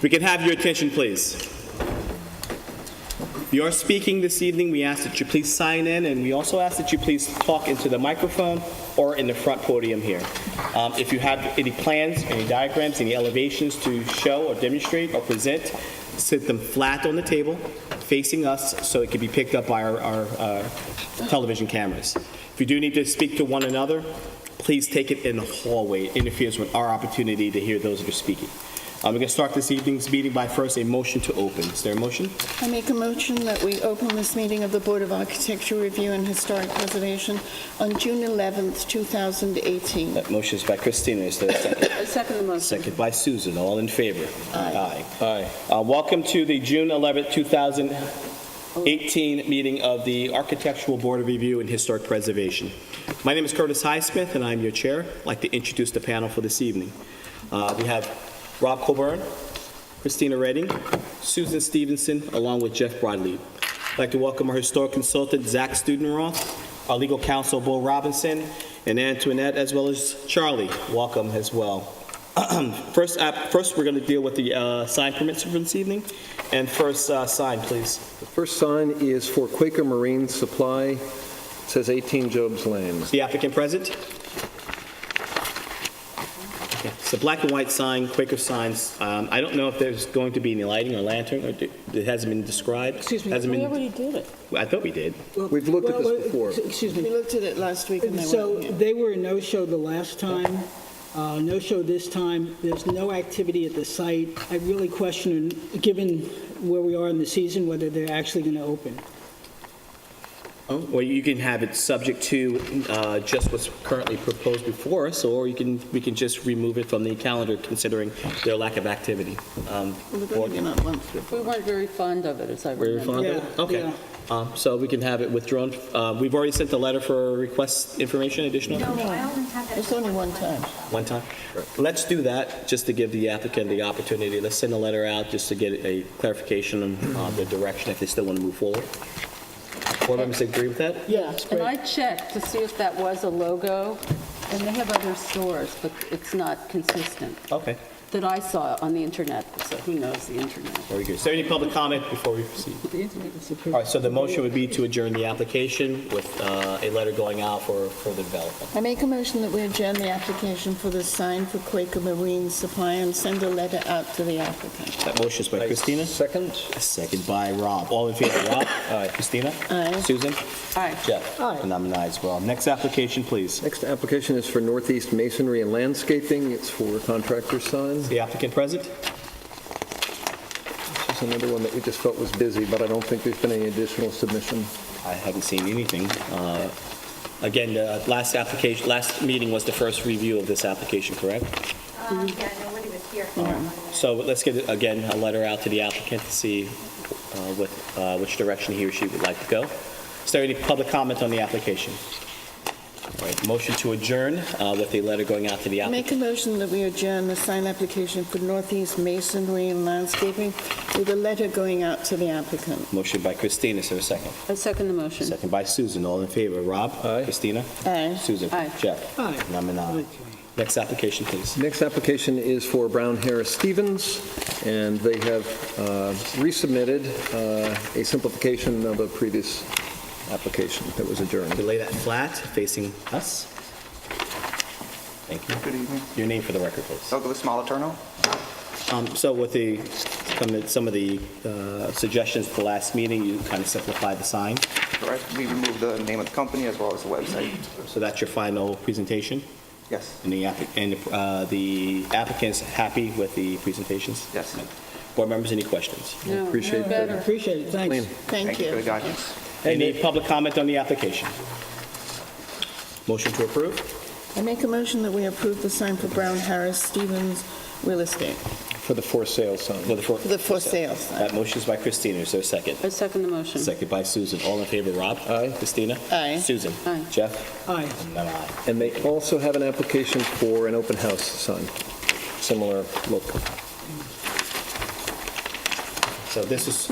If we can have your attention, please. If you are speaking this evening, we ask that you please sign in, and we also ask that you please talk into the microphone or in the front podium here. If you have any plans, any diagrams, any elevations to show or demonstrate or present, sit them flat on the table, facing us, so it can be picked up by our television cameras. If you do need to speak to one another, please take it in the hallway. It interferes with our opportunity to hear those that are speaking. We're going to start this evening's meeting by first a motion to open. Is there a motion? I make a motion that we open this meeting of the Board of Architecture Review and Historic Preservation on June 11th, 2018. That motion is by Christina. Is there a second? I second the motion. Second by Susan. All in favor? Aye. Aye. Welcome to the June 11th, 2018 meeting of the Architectural Board of Review and Historic Preservation. My name is Curtis Highsmith, and I'm your chair. I'd like to introduce the panel for this evening. We have Rob Colburn, Christina Redding, Susan Stevenson, along with Jeff Broadleaf. I'd like to welcome our historic consultant, Zach Studenroth, our legal counsel, Bo Robinson, and Antoinette, as well as Charlie. Welcome as well. First, we're going to deal with the sign permits for this evening. And first sign, please. The first sign is for Quaker Marine Supply. It says 18 Jobs Lane. Is the applicant present? Okay. It's a black and white sign, Quaker signs. I don't know if there's going to be any lighting or lantern, or it hasn't been described. Excuse me, Hasn't we been- already did it. I thought we did. We've looked at this before. Excuse We me. looked at it last week and they So weren't here. they were a no-show the last time, no-show this time. There's no activity at the site. I really question, given where we are in the season, whether they're actually going to open. Oh, well, you can have it subject to just what's currently proposed before us, or we can just remove it from the calendar considering their lack of activity. We've only been on once before. We weren't very fond of it, as I Very remember. fond of it? Yeah, Okay. yeah. So we can have it withdrawn. We've already sent a letter for request information, additional? It's only one time. One time? Let's do that, just to give the applicant the opportunity. Let's send a letter out just to get a clarification on the direction if they still want to move forward. Board members agree with that? Yeah, it's And great. I checked to see if that was a logo, and they have other stores, but it's not consistent, Okay, that I saw on the internet, so who knows the internet? very good. Is there any public comment before we proceed? The internet is All right, so the motion would be to adjourn the application with a letter going out for further development. I make a motion that we adjourn the application for the sign for Quaker Marine Supply and send a letter out to the applicant. That motion is by Christina. Second? Second by Rob. All in favor, Rob? Aye. Christina? Aye. Susan? Aye. Jeff? Aye. And I'm an aye as well. Next application, please. Next application is for Northeast Masonry and Landscaping. It's for contractor sign. The applicant present? This is another one that we just felt was busy, but I don't think there's been any additional submission. I haven't seen anything. Again, the last meeting was the first review of this application, correct? Yeah, nobody was here for that one. So let's get, again, a letter out to the applicant to see which direction he or she would like to go. Is there any public comment on the application? All right, motion to adjourn with a letter going out to the I make applicant. a motion that we adjourn the sign application for Northeast Masonry and Landscaping with a letter going out to the applicant. Motion by Christina, is there a second? I second the motion. Second by Susan, all in favor. Rob? Aye. Christina? Aye. Susan? Aye. Jeff? Aye. And I'm an aye. Okay. Next application, please. Next application is for Brown Harris Stevens, and they have resubmitted a simplification of a previous application that was adjourned. You lay that flat, facing us. Thank you. Good evening. Your name for the record, please. Douglas Moliterno. So with some of the suggestions at the last meeting, you kind of simplified the sign. Correct. We removed the name of the company as well as the website. So that's your final presentation? Yes. And the applicant's happy with the presentations? Yes. Board members, any questions? No, Appreciate better. that. Appreciate it, thanks. Clean. Thank For the you. guidance. Any public comment on the application? Motion to approve? I make a motion that we approve the sign for Brown Harris Stevens Real Estate, For the for sale sign. For the for the for sale sign. That motion is by Christina. Is there a second? I second the motion. Second by Susan. All in favor, Rob? Aye. Christina? Aye. Susan? Aye. Jeff? Aye. And I'm an aye. And they also have an application for an open house sign, similar look. So this is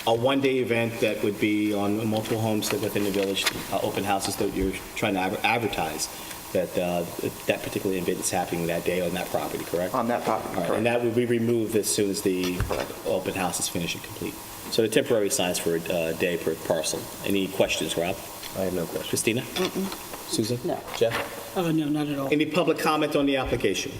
a one-day event that would be on multiple homes that within the village, open houses that you're trying to advertise. that that particular event is happening that day on that property, correct? On that property, All right, correct. and that will be removed as soon as the open house is finished and complete. So the temporary signs for a day per parcel. Any questions, Rob? I have no question. Christina? Susan? No. Jeff? No, not at all. Any public comment on the application?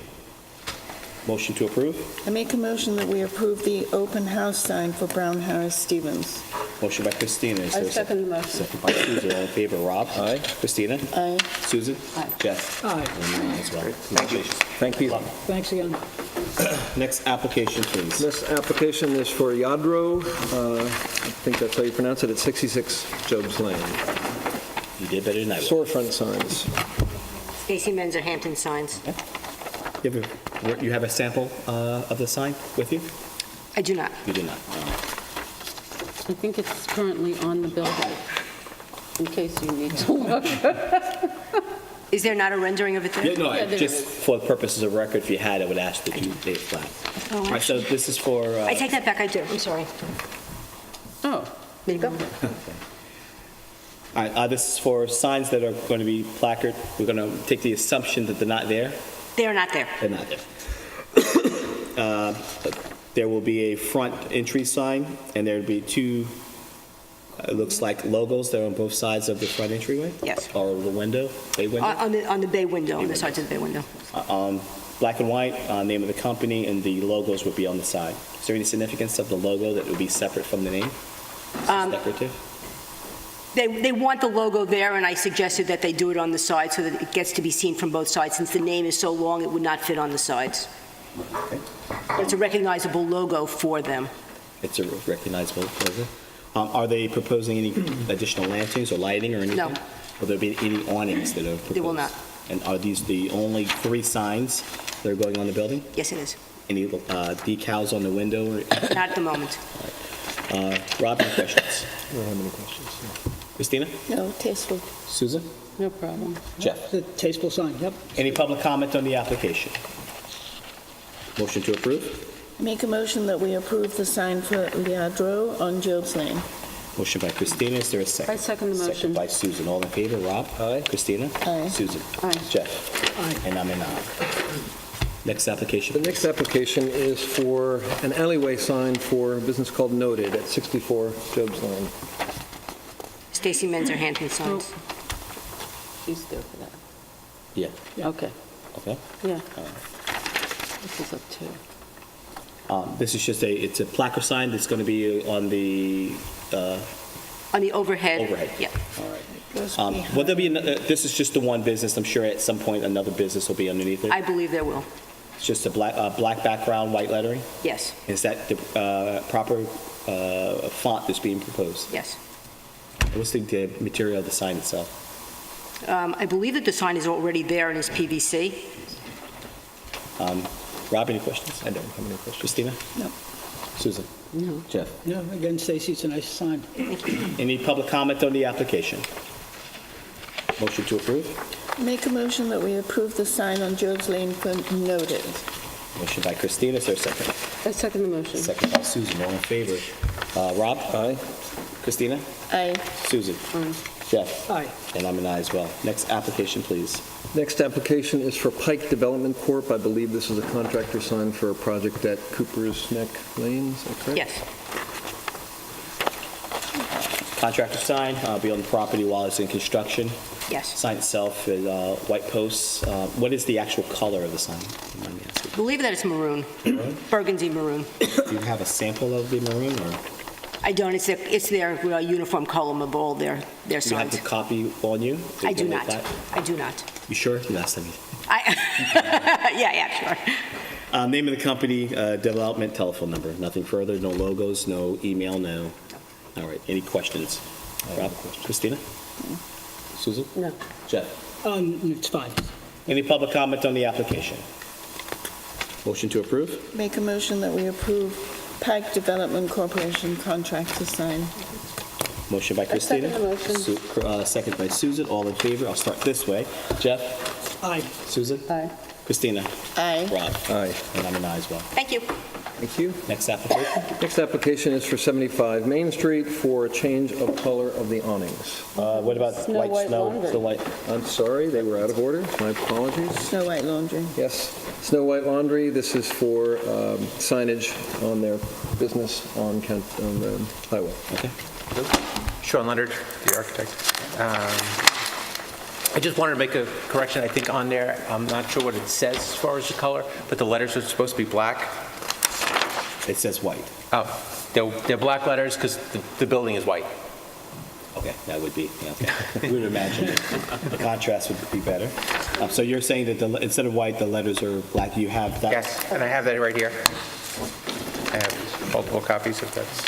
Motion to approve? I make a motion that we approve the open house sign for Brown Harris Stevens. Motion by Christina. Is I there a second the motion. Second by Susan. All in favor? Rob? Aye. Christina? Aye. Susan? Aye. Jeff? Aye. And me as well. Thank you. Thank you. Thanks again. Next application, please. This application is for Yadro, I think that's how you pronounce it, at 66 Job's Lane. You did better than I would. Storefront signs. Stacy Menzer, Hampton Signs. You have a sample of the sign with you? I do not. You do not. I think it's currently on the building, in case you need to look. Is there not a rendering of it there? Yeah, no, Yeah, there just is. for the purposes of record, if you had, I would ask that you lay it flat. All right, so this is for, I take that back, I do, I'm sorry. Oh, There you go. all right, this is for signs that are going to be placard. We're going to take the assumption that they're not there. They are not there. They're not there. There will be a front entry sign, and there'll be two, it looks like logos that are on both sides of the front entryway? Yes. Or the window, bay window? On the bay window, on the sides of the bay window. Black and white, name of the company, and the logos would be on the side. Is there any significance of the logo that would be separate from the name? Is this decorative? They want the logo there, and I suggested that they do it on the side so that it gets to be seen from both sides. Since the name is so long, it would not fit on the sides. But it's a recognizable logo for them. It's a recognizable logo. Are they proposing any additional lanterns or lighting or anything? No. Will there be any awnings that are proposed? They will not. And are these the only 3 signs that are going on the building? Yes, it is. Any decals on the window? Not at the moment. Rob, any questions? I don't have any questions. Christina? No, tasteful. Susan? no problem. Jeff? The tasteful sign, yep. Any public comment on the application? Motion to approve? Make a motion that we approve the sign for Leandro on Job's Lane. Motion by Christina, is there a second? I second the motion. Second by Susan, all in favor, Rob? Aye. Christina? Aye. Susan? Aye. Jeff? Aye. And I'm an aye. Next application. The next application is for an alleyway sign for a business called Noted at 64 Job's Lane. Stacy Menzer, Hampton Signs. She's there for that. Yeah, Okay, okay. yeah. This is up to, This is just it's a placard sign that's going to be on the On the overhead. overhead. Yeah. All right. Goes Will there be, this is just the one business, I'm sure at some point another business will be underneath it? I believe there will. It's just a black background, white lettering? Yes, Is that the proper font that's being proposed? yes. What's the material of the sign itself? I believe that the sign is already there and is PVC. Rob, any questions? I don't have any questions. Christina? No. Susan? no. Jeff? No, again, Stacy, it's a nice sign. Any public comment on the application? Motion to approve? Make a motion that we approve the sign on Job's Lane for Noted. Motion by Christina, is there a second? I second the motion. Second by Susan, all in favor. Rob? Aye. Christina? Aye. Susan? Jeff? Aye. And I'm an aye as well. Next application, please. Next application is for Pike Development Corp. I believe this is a contractor sign for a project at Cooper's Neck Lane, is that correct? Yes. Contractor sign, be on the property while it's in construction. Yes. Sign itself is white posts. What is the actual color of the sign? Do you mind me asking? I believe that it's maroon. Burgundy maroon. Do you have a sample of the maroon, or I don't, it's their uniform color of all their do you have signs. the copy on you? I do Can you not. make that? I do not. You sure? Last time. Yeah, sure. Name of the company, development, telephone number. Nothing further. No logos, no email, no. All right. Any questions? Rob? Christina? Susan? No. Jeff? It's fine. Any public comment on the application? Motion to approve? Make a motion that we approve Pike Development Corporation contract to sign. Motion by Christina. second the motion. Second by Susan. All in favor? I'll start this way. Jeff? Aye. Susan? Aye. Christina? Aye. Rob? Aye. And I'm an aye as well. Thank you. Thank you. Next application? Next application is for 75 Main Street for a change of color of the awnings. What about Snow white White snow? laundry. Snow White. I'm sorry, they were out of order. My apologies. Snow White Laundry. Yes, Snow White Laundry, this is for signage on their business on the highway. Okay. Sean Leonard, the architect. I just wanted to make a correction, I think, on there. I'm not sure what it says as far as the color, but the letters are supposed to be black. It says white. Oh, they're black letters because the building is white. Okay, that would be, yeah, okay. We would imagine the contrast would be better. So you're saying that instead of white, the letters are black. Do you have that? Yes, and I have that right here. I have multiple copies if that's...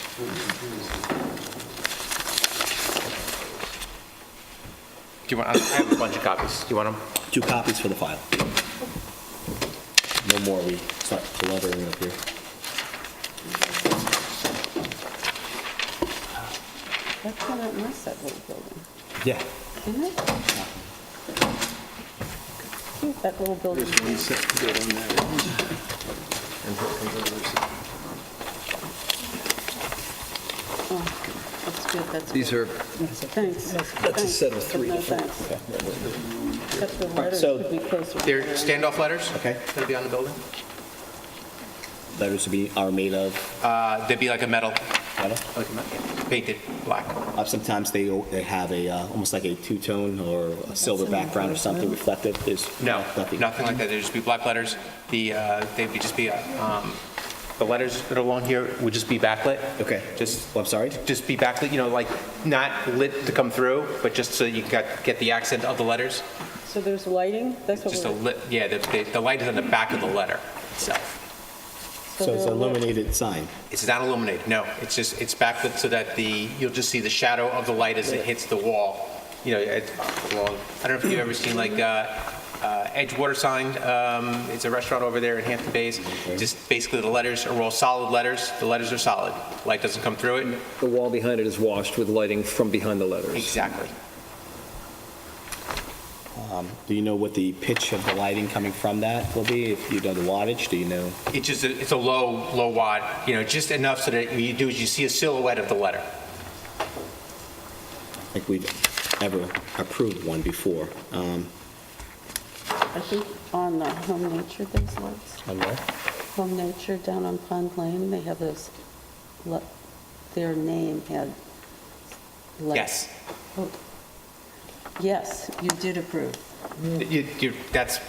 Do you want, I have a bunch of copies. Do you want them? 2 copies for the file. No more, we start cluttering up here. That's kind of nice, that little building. Yeah. Isn't it? Cute, that little building. Oh, that's good, that's good. These are, Thanks. that's a set of 3. No, thanks. Except the letters so could be closer. They're together. standoff letters. Okay. That'll be on the building. Letters are made of They'd be like a metal, metal. painted black. Sometimes they have a, almost like a two-tone or a silver background or something reflective. There's No, nothing. nothing like that. They'd just be black letters. They'd be just be, the letters that are along here would just be backlit. Okay. Just Well, I'm sorry? just be backlit, like not lit to come through, but just so you get the accent of the letters. So there's lighting? That's what Just a we're... lit, yeah, the light is on the back of the letter itself. So it's they're an lit. illuminated sign. It's not illuminated, no. It's backlit so that you'll just see the shadow of the light as it hits the wall. I don't know if you've ever seen like Edgewater sign. It's a restaurant over there in Hampton Bays. Just basically the letters are all solid letters. The letters are solid. Light doesn't come through it. the wall behind it is washed with lighting from behind the letters. Exactly. Do you know what the pitch of the lighting coming from that will be? If you know the wattage, do you know? It's a low watt, just enough so that what you do is you see a silhouette of the letter. I think we've ever approved one before. I think on Home Nature, there's lights. On where? Home Nature down on Pond Lane, they have those, their name had lights. Yes. Oh. Yes, you did approve. That's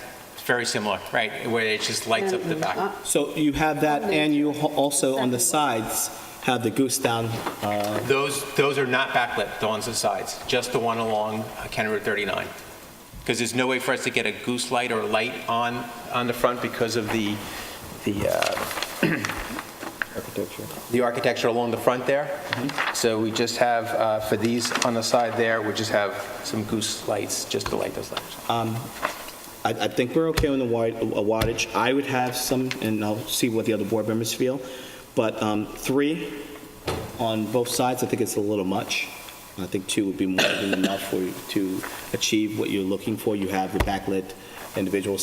very similar, right? Where it just lights up the back. So you have that, and you also on the sides have the goose down. Those are not backlit, the ones on the sides, just the one along County Road 39. Because there's no way for us to get a goose light or light on the front because of the architecture along the front there. So we just have, for these on the side there, we just have some goose lights just to light those letters. I think we're okay on the wattage. I would have some, and I'll see what the other board members feel, but 3 on both sides, I think it's a little much. I think 2 would be more than enough for you to achieve what you're looking for. You have your backlit individual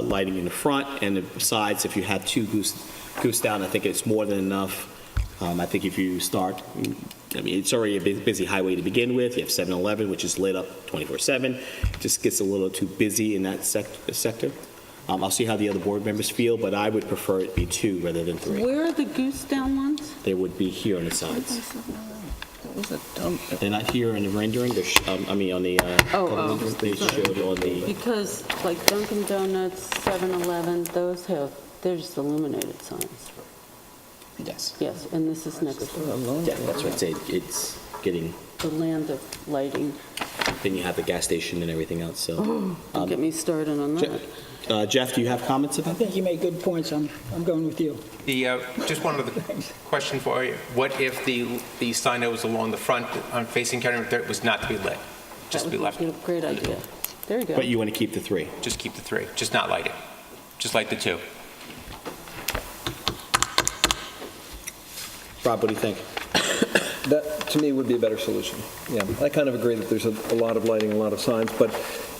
lighting in the front, and the sides, if you have 2 goose down, I think it's more than enough. I think if you start, it's already a busy highway to begin with. You have 7-Eleven, which is lit up 24/7. It just gets a little too busy in that sector. I'll see how the other board members feel, but I would prefer it be 2 rather than 3. Where are the goose down ones? They would be here on the sides. That was a dump. They're not here in the rendering, they're, on the, they showed on the, Because like Dunkin' Donuts, 7-Eleven, they're just illuminated signs. yes. Yes, and this is next to Yeah, that's what I say, it's getting, the land of lighting. then you have the gas station and everything else, so. Don't get me started on that. Jeff, do you have comments I about think that? you made good points. I'm going with you. Just one other question for you. What if the sign that was along the front on facing County Road 30 was not to be lit? Just to be left? That would be a great idea. There you go. But you want to keep the 3? Just keep the 3, just not light it. Just light the 2. Rob, what do you think? That, to me, would be a better solution. Yeah, I kind of agree that there's a lot of lighting, a lot of signs, but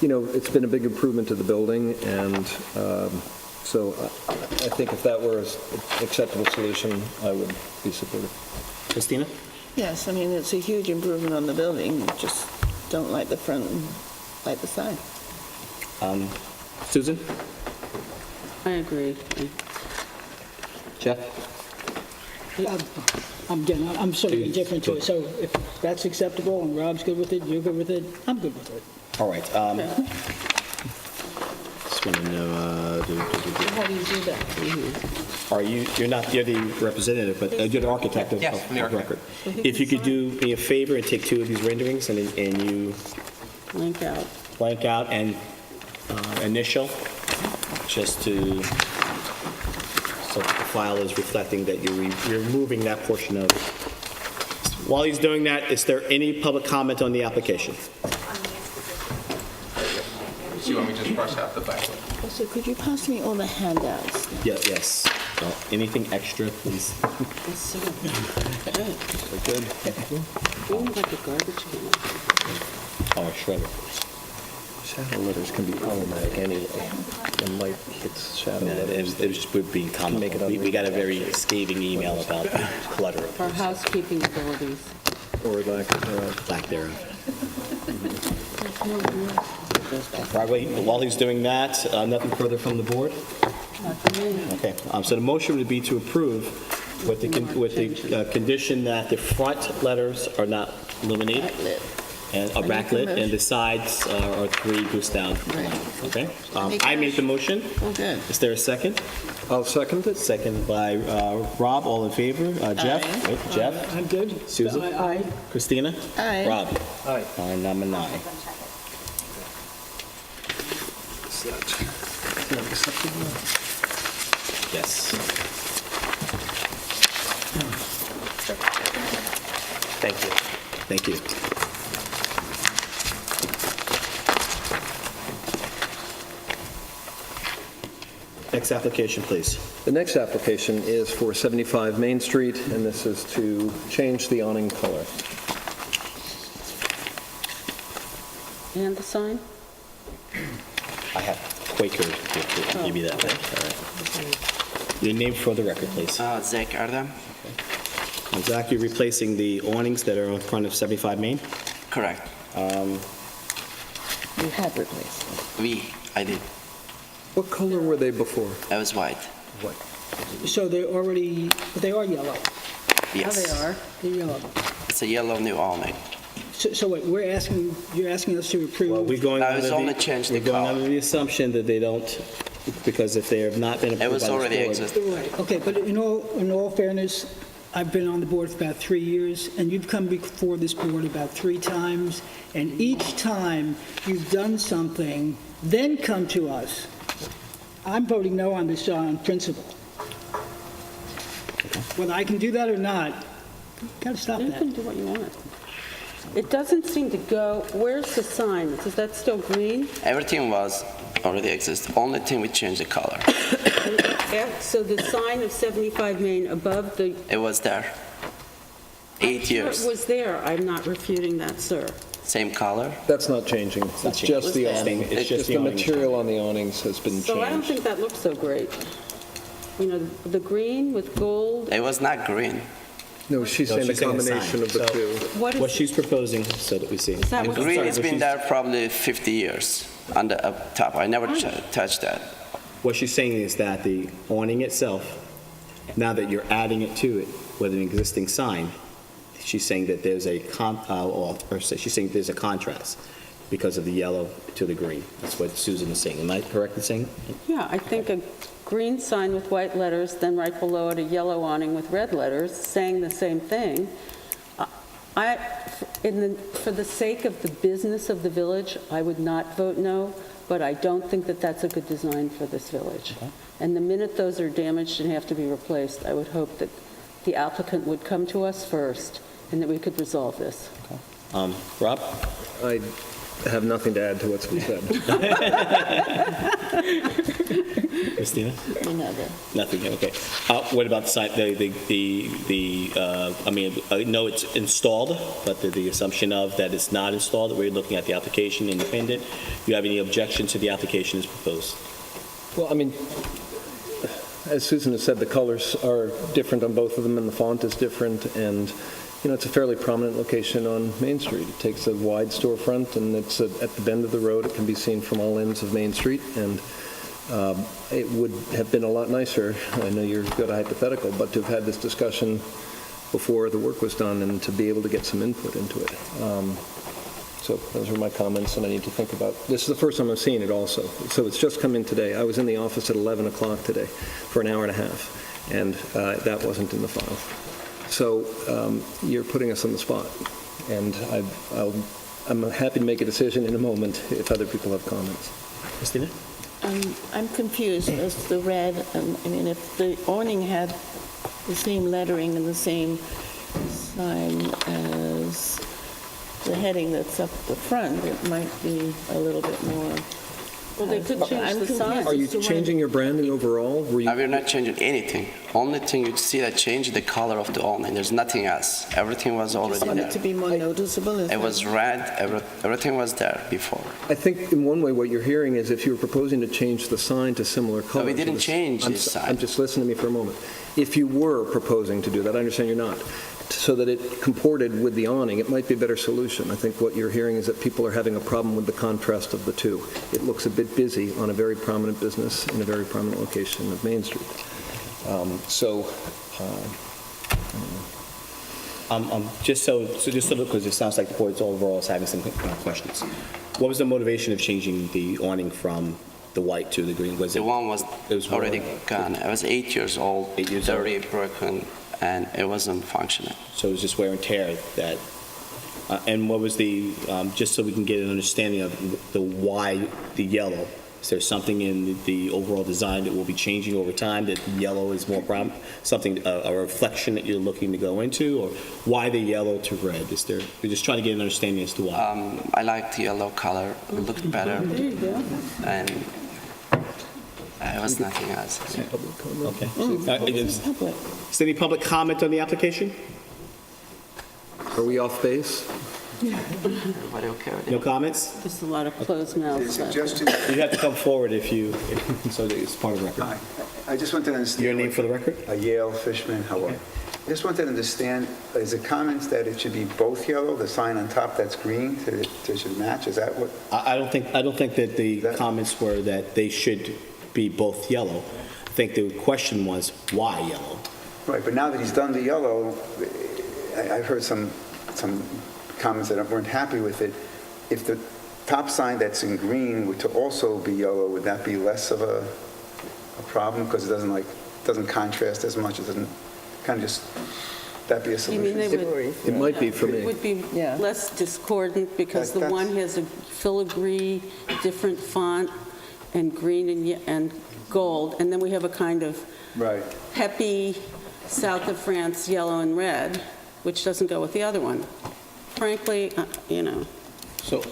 it's been a big improvement to the building, and so I think if that were an acceptable solution, I would be supportive. Christina? Yes, I mean, it's a huge improvement on the building, just don't like the front and like the side. Susan? I agree. Jeff? I'm sort of indifferent to it, so if that's acceptable and Rob's good with it, you're good with it, I'm good with it. All right. Just want to know, How do you do that? you're the representative, but you're the architect of Yes, I'm the of record. architect. If you could do me a favor and take 2 of these renderings and you Link out. blank out and initial, just to, so the file is reflecting that you're removing that portion of. While he's doing that, is there any public comment on the application? So you want me to just brush out the back? Also, could you pass me all the handouts? Yes. Anything extra, please? It's so good. Good. We need like a garbage can. Oh, shredder. Shadow letters can be problematic anyway. And light hits shadow No, letters. it was just we're being Make it comical. We got a very scathing email about the clutter Our housekeeping abilities. Or lack thereof. lack thereof. Right, while he's doing that, nothing further from the board? Okay, so the motion would be to approve with the condition that the front letters are not illuminated Backlit. and are I make a backlit, and motion. the sides are 3 goose down. Right. Okay? Make a I made the motion. Oh, good. Is there a second? I'll second it. Second by Rob, all in favor? Jeff? Aye. Wait, Jeff? I'm good. Susan? Aye. Christina? Aye. Rob? Aye. And I'm an aye. Is that acceptable? Yes. Thank you. Thank you. Next application, please. The next application is for 75 Main Street, and this is to change the awning color. And the sign? I have Quaker to give you that. All right. Your name for the record, please. Zach Ardam. And Zach, you're replacing the awnings that are in front of 75 Main? Correct. You had replaced them. I did. What color were they before? I was white. What? So they are yellow. Yes. Oh, they are. They're yellow. It's a yellow new awning. So wait, you're asking us to Well, approve? we're going I was under only changed the we're going color. under the assumption that they don't, because if they have not been approved by It was this already board- existing. Right, okay, but in all fairness, I've been on the board for about 3 years, and you've come before this board about 3 times, and each time you've done something, then come to us. I'm voting no on this on principle. Whether I can do that or not, gotta stop You that. can do what you want. It doesn't seem to go, where's the sign? Is that still green? Everything was already exist. Only thing we changed the color. So the sign of 75 Main above the... It was there. 8 years. It was there. I'm not refuting that, sir. Same color. That's not changing. It's just the awning. It's just the the awning. material on the awnings has been So I don't changed. think that looks so great. You know, the green with gold. It was not green. No, she's No, saying the she's saying the sign. combination of the So- two. What What is, she's proposing, so that we see. is that what Green sorry, has but been she's- there probably 50 years on the up top. I never touched that. What she's saying is that the awning itself, now that you're adding it to it with an existing sign, she's saying that there's she's saying there's a contrast because of the yellow to the green. That's what Susan is saying. Am I correct in saying? Yeah, I think a green sign with white letters, then right below it, a yellow awning with red letters, saying the same thing. For the sake of the business of the village, I would not vote no, but I don't think that that's a good design for this village. And the minute those are damaged and have to be replaced, I would hope that the applicant would come to us first and that we could resolve this. Rob? I have nothing to add to what's been said. Christina? Another. Nothing, okay. What about the site, I mean, I know it's installed, but the assumption of that it's not installed, we're looking at the application independent. Do you have any objection to the application as proposed? Well, I mean, as Susan has said, the colors are different on both of them, and the font is different, and, it's a fairly prominent location on Main Street. It takes a wide storefront, and it's at the bend of the road. It can be seen from all ends of Main Street, and it would have been a lot nicer, I know you're good at hypothetical, but to have had this discussion before the work was done and to be able to get some input into it. So those are my comments, and I need to think about, this is the first time I've seen it also. So it's just come in today. I was in the office at 11 o'clock today for an hour and a half, and that wasn't in the file. So you're putting us on the spot, and I'm happy to make a decision in a moment if other people have comments. Christina? I'm confused as to the red. I mean, if the awning had the same lettering and the same sign as the heading that's up the front, it might be a little bit more. Well, they could change I'm the confused sign. Are you as to why- changing your branding overall? Were you? We're not changing anything. Only thing you see that change the color of the awning. There's nothing else. Everything was Just already want it to there. be more noticeable. is It that- was red. Everything was there before. I think in one way what you're hearing is if you were proposing to change the sign to similar colors. we didn't change the sign. Just listen to me for a moment. If you were proposing to do that, I understand you're not, so that it comported with the awning, it might be a better solution. I think what you're hearing is that people are having a problem with the contrast of the two. It looks a bit busy on a very prominent business in a very prominent location of Main Street. Just so because it sounds like the board's overall is having some questions. What was the motivation of changing the awning from the white to the green? Was The it? one was It was already worn. gone. I was 8 years old, 8 years old. dirty, broken, and it wasn't functioning. So it was just wear and tear that, and what was the, just so we can get an understanding of the why the yellow? Is there something in the overall design that will be changing over time, that yellow is more prominent, something, a reflection that you're looking to go into, or why the yellow to red? We're just trying to get an understanding as to why. I liked the yellow color. It looked better. There you go. And it was nothing else. Okay. It's public. Is there any public comment on the application? Are we off base? Everybody okay with it? No comments? Just a lot of closed mouths. left. You have to come forward so that it's part of the record. Hi. I just wanted to understand. Your name for the record? Yale Fishman, how are you? I just wanted to understand, is the comments that it should be both yellow, the sign on top that's green, to should match? Is that what? I don't think that the comments were that they should be both yellow. I think the question was, why yellow? Right, but now that he's done the yellow, I've heard some comments that weren't happy with it. If the top sign that's in green were to also be yellow, would that be less of a problem? Because it doesn't contrast as much, it doesn't kind of just, that be a You solution? mean they would, It might be for it me. would be Yeah. less discordant because the one has a filigree, different font, and green and gold, and then we have a kind of Right. peppy south of France yellow and red, which doesn't go with the other one. Frankly, So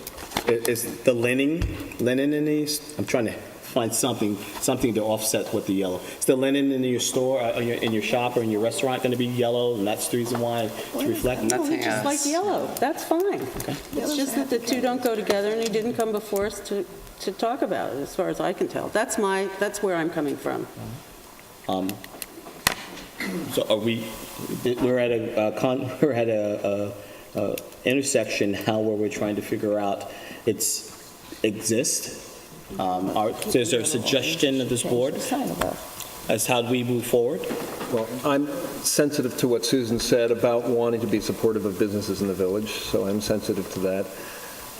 is the linen in these? I'm trying to find something to offset with the yellow. Is the linen in your store, in your shop or in your restaurant going to be yellow, and that's the reason why it's reflecting? no, we Nothing just like else. yellow. That's fine. It's just that the two don't go together, and he didn't come before us to talk about it, as far as I can tell. That's where I'm coming from. So we're at a intersection now where we're trying to figure out exists. Is there a suggestion of this board The sign above. as how do we move forward? Well, I'm sensitive to what Susan said about wanting to be supportive of businesses in the village, so I'm sensitive to that.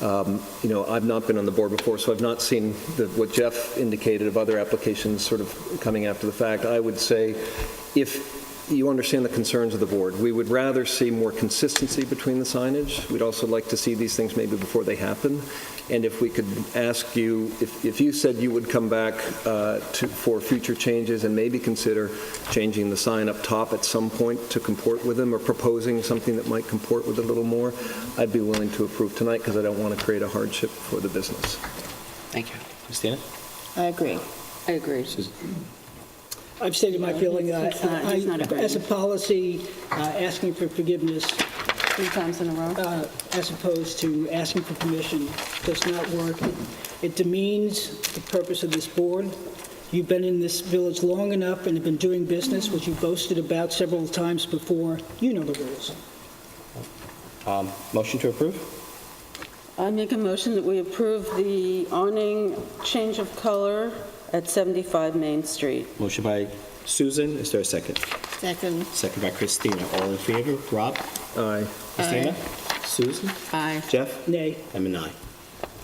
I've not been on the board before, so I've not seen what Jeff indicated of other applications sort of coming after the fact. I would say if you understand the concerns of the board. We would rather see more consistency between the signage. We'd also like to see these things maybe before they happen. And if we could ask you, if you said you would come back for future changes and maybe consider changing the sign up top at some point to comport with them, or proposing something that might comport with it a little more, I'd be willing to approve tonight, because I don't want to create a hardship for the business. Thank you. Christina? I agree. I agree. I've stated my feeling. he's not agreeing. As a policy, asking for forgiveness 3 times in a row? as opposed to asking for permission does not work. It demeans the purpose of this board. You've been in this village long enough and have been doing business, which you boasted about several times before. You know the rules. Motion to approve? I make a motion that we approve the awning change of color at 75 Main Street. Motion by Susan, is there a second? Second. Second by Christina. All in favor? Rob? Aye. Christina? Susan? Aye. Jeff? Nay. I'm an aye.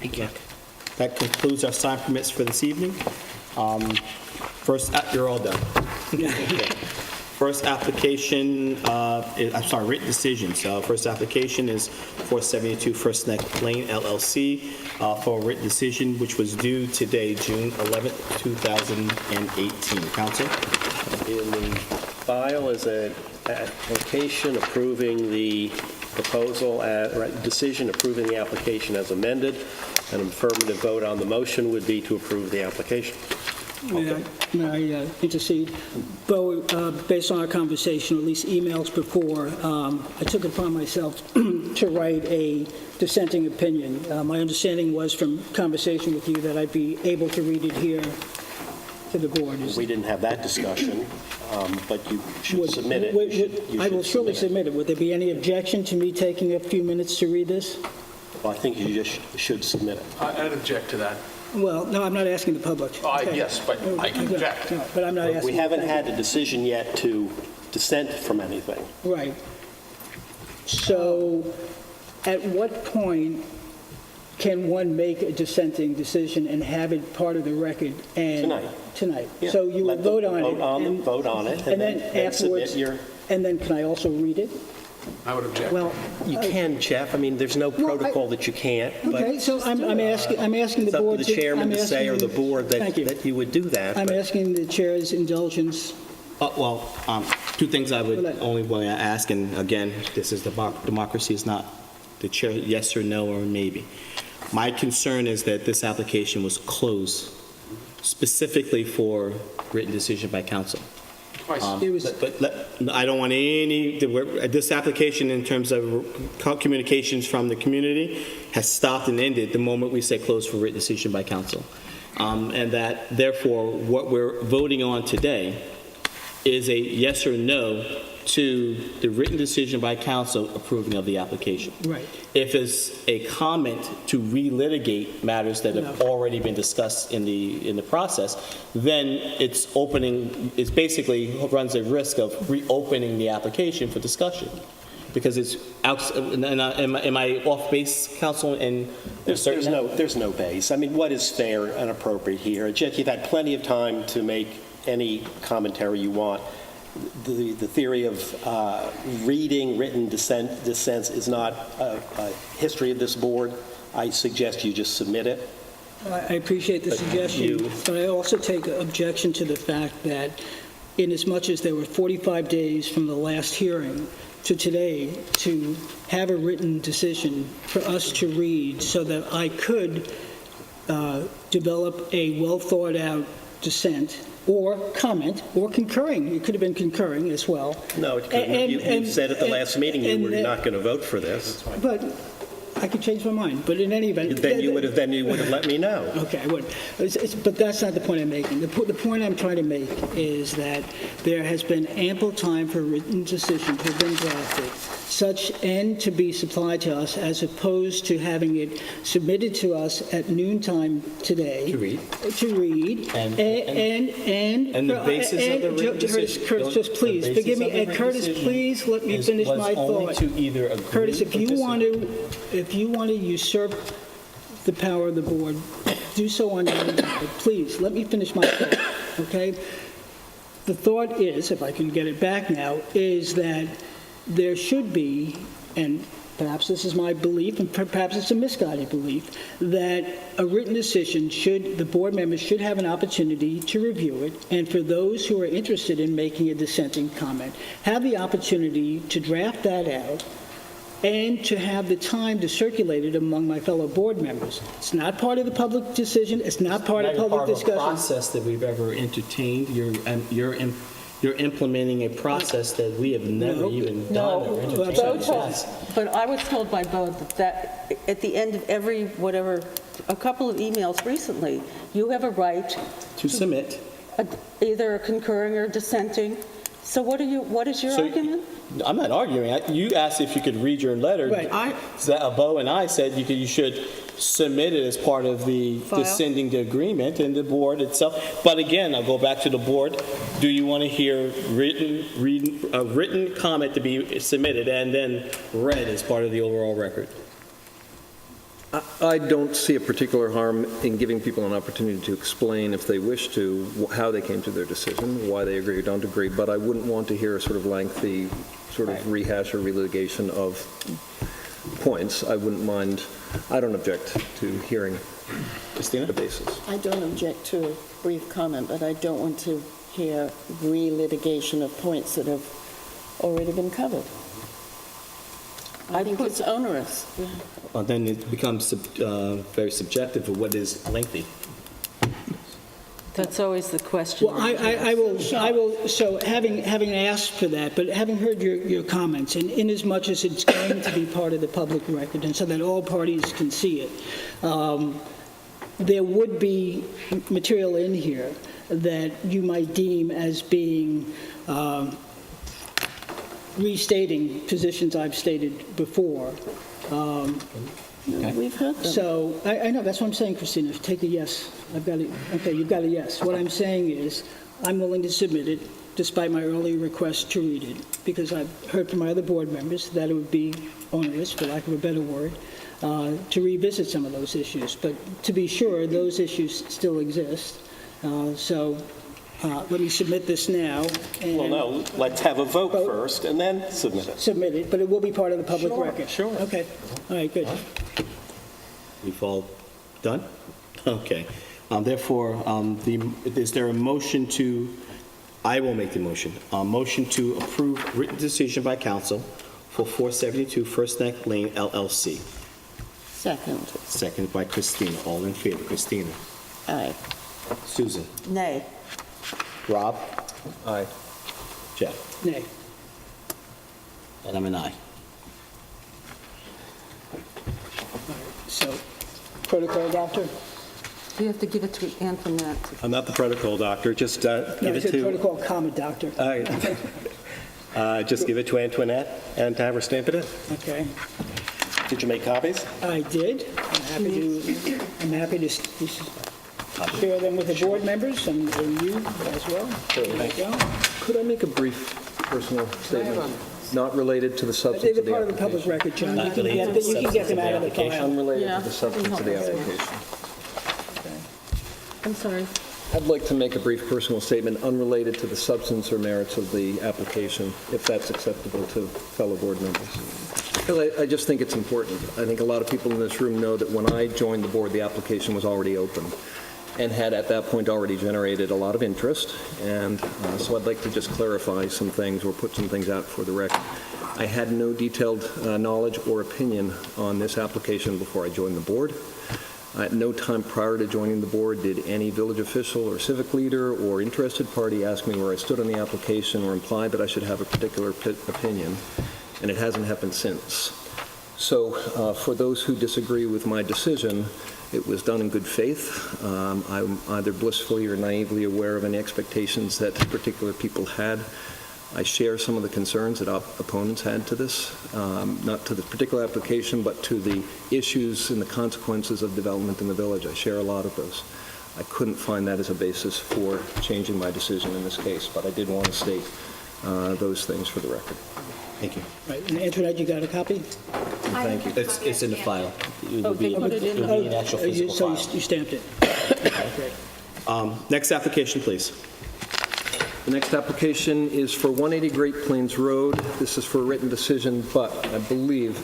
Thank you. That concludes our sign permits for this evening. First, you're all done. Okay. First application, written decisions. First application is 472 First Neck Lane LLC for a written decision which was due today, June 11th, 2018. Counsel? In the file is an application approving the proposal, decision approving the application as amended. An affirmative vote on the motion would be to approve the application. May I intercede? Bo, based on our conversation, or at least emails before, I took it upon myself to write a dissenting opinion. My understanding was from conversation with you that I'd be able to read it here to the board. We didn't have that discussion, but you should submit it. I will surely submit it. Would there be any objection to me taking a few minutes to read this? Well, I think you just should submit it. I'd object to that. Well, no, I'm not asking the public. Okay. Yes, but I can object. No, but I'm not asking. We haven't had a decision yet to dissent from anything. Right. So at what point can one make a dissenting decision and have it part of the record? And Tonight. Yeah. So you will vote on it. Vote on it, And then afterwards, submit your... and then can I also read it? I would object. Well, you can, Jeff. I mean, there's no protocol that you can't. Okay, so I'm asking the it's up board to the chairman to say, or the board, Thank you. that you would do that. I'm but- asking the chair's indulgence. Two things I would Go ahead. only want to ask, and again, this is democracy is not the chair, yes or no or maybe. My concern is that this application was closed specifically for written decision by council. It was- I don't want this application in terms of communications from the community has stopped and ended the moment we say closed for written decision by council. And that therefore, what we're voting on today is a yes or no to the written decision by council approving of the application. Right. If it's a comment to relitigate matters that have already been discussed in the process, then it's basically runs a risk of reopening the application for discussion. Because it's am I off base, counsel? And there's no base. I mean, what is fair and appropriate here? Jeff, you've had plenty of time to make any commentary you want. The theory of reading written dissents is not a history of this board. I suggest you just submit it. I appreciate the suggestion, but I also take objection to the fact that inasmuch as there were 45 days from the last hearing to today to have a written decision for us to read so that I could develop a well-thought-out dissent or comment, or concurring. It could have been concurring as well. No, it couldn't. You said at the last meeting you were not going to vote for this. But I could change my mind. But in any event... Then you would have let me know. Okay, I would. But that's not the point I'm making. The point I'm trying to make is that there has been ample time for a written decision to have been drafted, and to be supplied to us, as opposed to having it submitted to us at noontime today. To read. And the basis of the written decision. Curtis, just please, forgive me. And Curtis, please let me finish my thought. To either agree Curtis, if you want to usurp the power of the board, do so on your own. But please, let me finish my thought, okay? The thought is, if I can get it back now, is that there should be, and perhaps this is my belief, and perhaps it's a misguided belief, that a written decision the board members should have an opportunity to review it, and for those who are interested in making a dissenting comment, have the opportunity to draft that out and to have the time to circulate it among my fellow board members. It's not part of the public decision. It's not part of public discussion. Not part of a process that we've ever entertained. You're implementing a process that we have never even done or entertained. Bo told, but I was told by Bo that at the end of every, a couple of emails recently, you have a right To submit. either concurring or dissenting. So what is your argument? I'm not arguing. You asked if you could read your letter. Right. Bo and I said you should submit it as part of the sending the agreement and the board itself. But again, I'll go back to the board. Do you want to hear a written comment to be submitted and then read as part of the overall record? I don't see a particular harm in giving people an opportunity to explain, if they wish to, how they came to their decision, why they agree or don't agree, but I wouldn't want to hear a sort of lengthy rehash or relitigation of points. I wouldn't mind, I don't object to hearing Christina? the basis. I don't object to a brief comment, but I don't want to hear relitigation of points that have already been covered. I think it's onerous. Well, then it becomes very subjective of what is lengthy. That's always the question. Well, I will, so having asked for that, but having heard your comments, and in as much as it's going to be part of the public record, and so that all parties can see it, there would be material in here that you might deem as being restating positions I've stated before. We've heard them. So, I know, that's what I'm saying, Christina. Take a yes. I've got it. Okay, you've got a yes. What I'm saying is, I'm willing to submit it, despite my earlier request to read it, because I've heard from my other board members that it would be onerous, for lack of a better word, to revisit some of those issues. But to be sure, those issues still exist. Let me submit this now. And Well, no, let's have a vote first and then submit it. submit it, but it will be part of the public record. Sure. Okay. All right, good. We've all done? Okay. Therefore, is there a motion to, I will make the motion, motion to approve written decision by council for 472 First Neck Lane LLC. Second. Seconded by Christina. All in favor. Christina. Aye. Susan. Nay. Rob. Aye. Jeff. Nay. And I'm an aye. So, protocol, doctor? You have to give it to Antoinette. I'm not the protocol doctor, just No, give it's it a to... protocol, comma, doctor. Just give it to Antoinette and have her stamp it in. Okay. Did you make copies? I did. I'm happy to share them with the board members and you as well. There you go. Could I make a brief personal statement, not related to the substance They're of the part of the public application? record, John. Not related to the You can get them out of the substance of the file. Unrelated Yeah. to the substance of the application. I'm sorry. I'd like to make a brief personal statement unrelated to the substance or merits of the application, if that's acceptable to fellow board members. Because I just think it's important. I think a lot of people in this room know that when I joined the board, the application was already open and had at that point already generated a lot of interest. And so I'd like to just clarify some things or put some things out for the record. I had no detailed knowledge or opinion on this application before I joined the board. At no time prior to joining the board did any village official or civic leader or interested party ask me where I stood on the application or imply that I should have a particular opinion, and it hasn't happened since. So for those who disagree with my decision, it was done in good faith. I'm either blissfully or naively aware of any expectations that particular people had. I share some of the concerns that opponents had to this, not to the particular application, but to the issues and the consequences of development in the village. I share a lot of those. I couldn't find that as a basis for changing my decision in this case, but I did want to state those things for the record. Thank you. Right, and Antoinette, you got a copy? Thank you. It's in the file. It'll they be put it in. it'll be an actual physical So file. you stamped it? Great. Next application, please. The next application is for 180 Great Plains Road. This is for a written decision, but I believe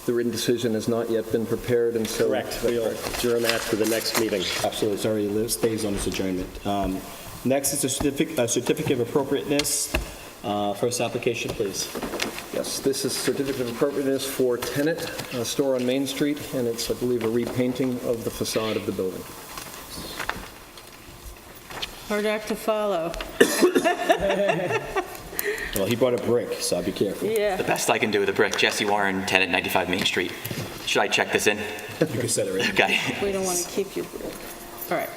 the written decision has not yet been prepared, and so... Correct. We'll adjourn that to the next meeting. Absolutely, it's already stays on this adjournment. Next is a certificate of appropriateness. First application, please. Yes, this is certificate of appropriateness for Tenet store on Main Street, and it's, I believe, a repainting of the facade of the building. Hard act to follow. Well, he brought a brick, so I'll be careful. Yeah. The best I can do with a brick. Jesse Warren, tenant 95 Main Street. Should I check this in? You can set it right. Okay. We don't want to keep you. All right.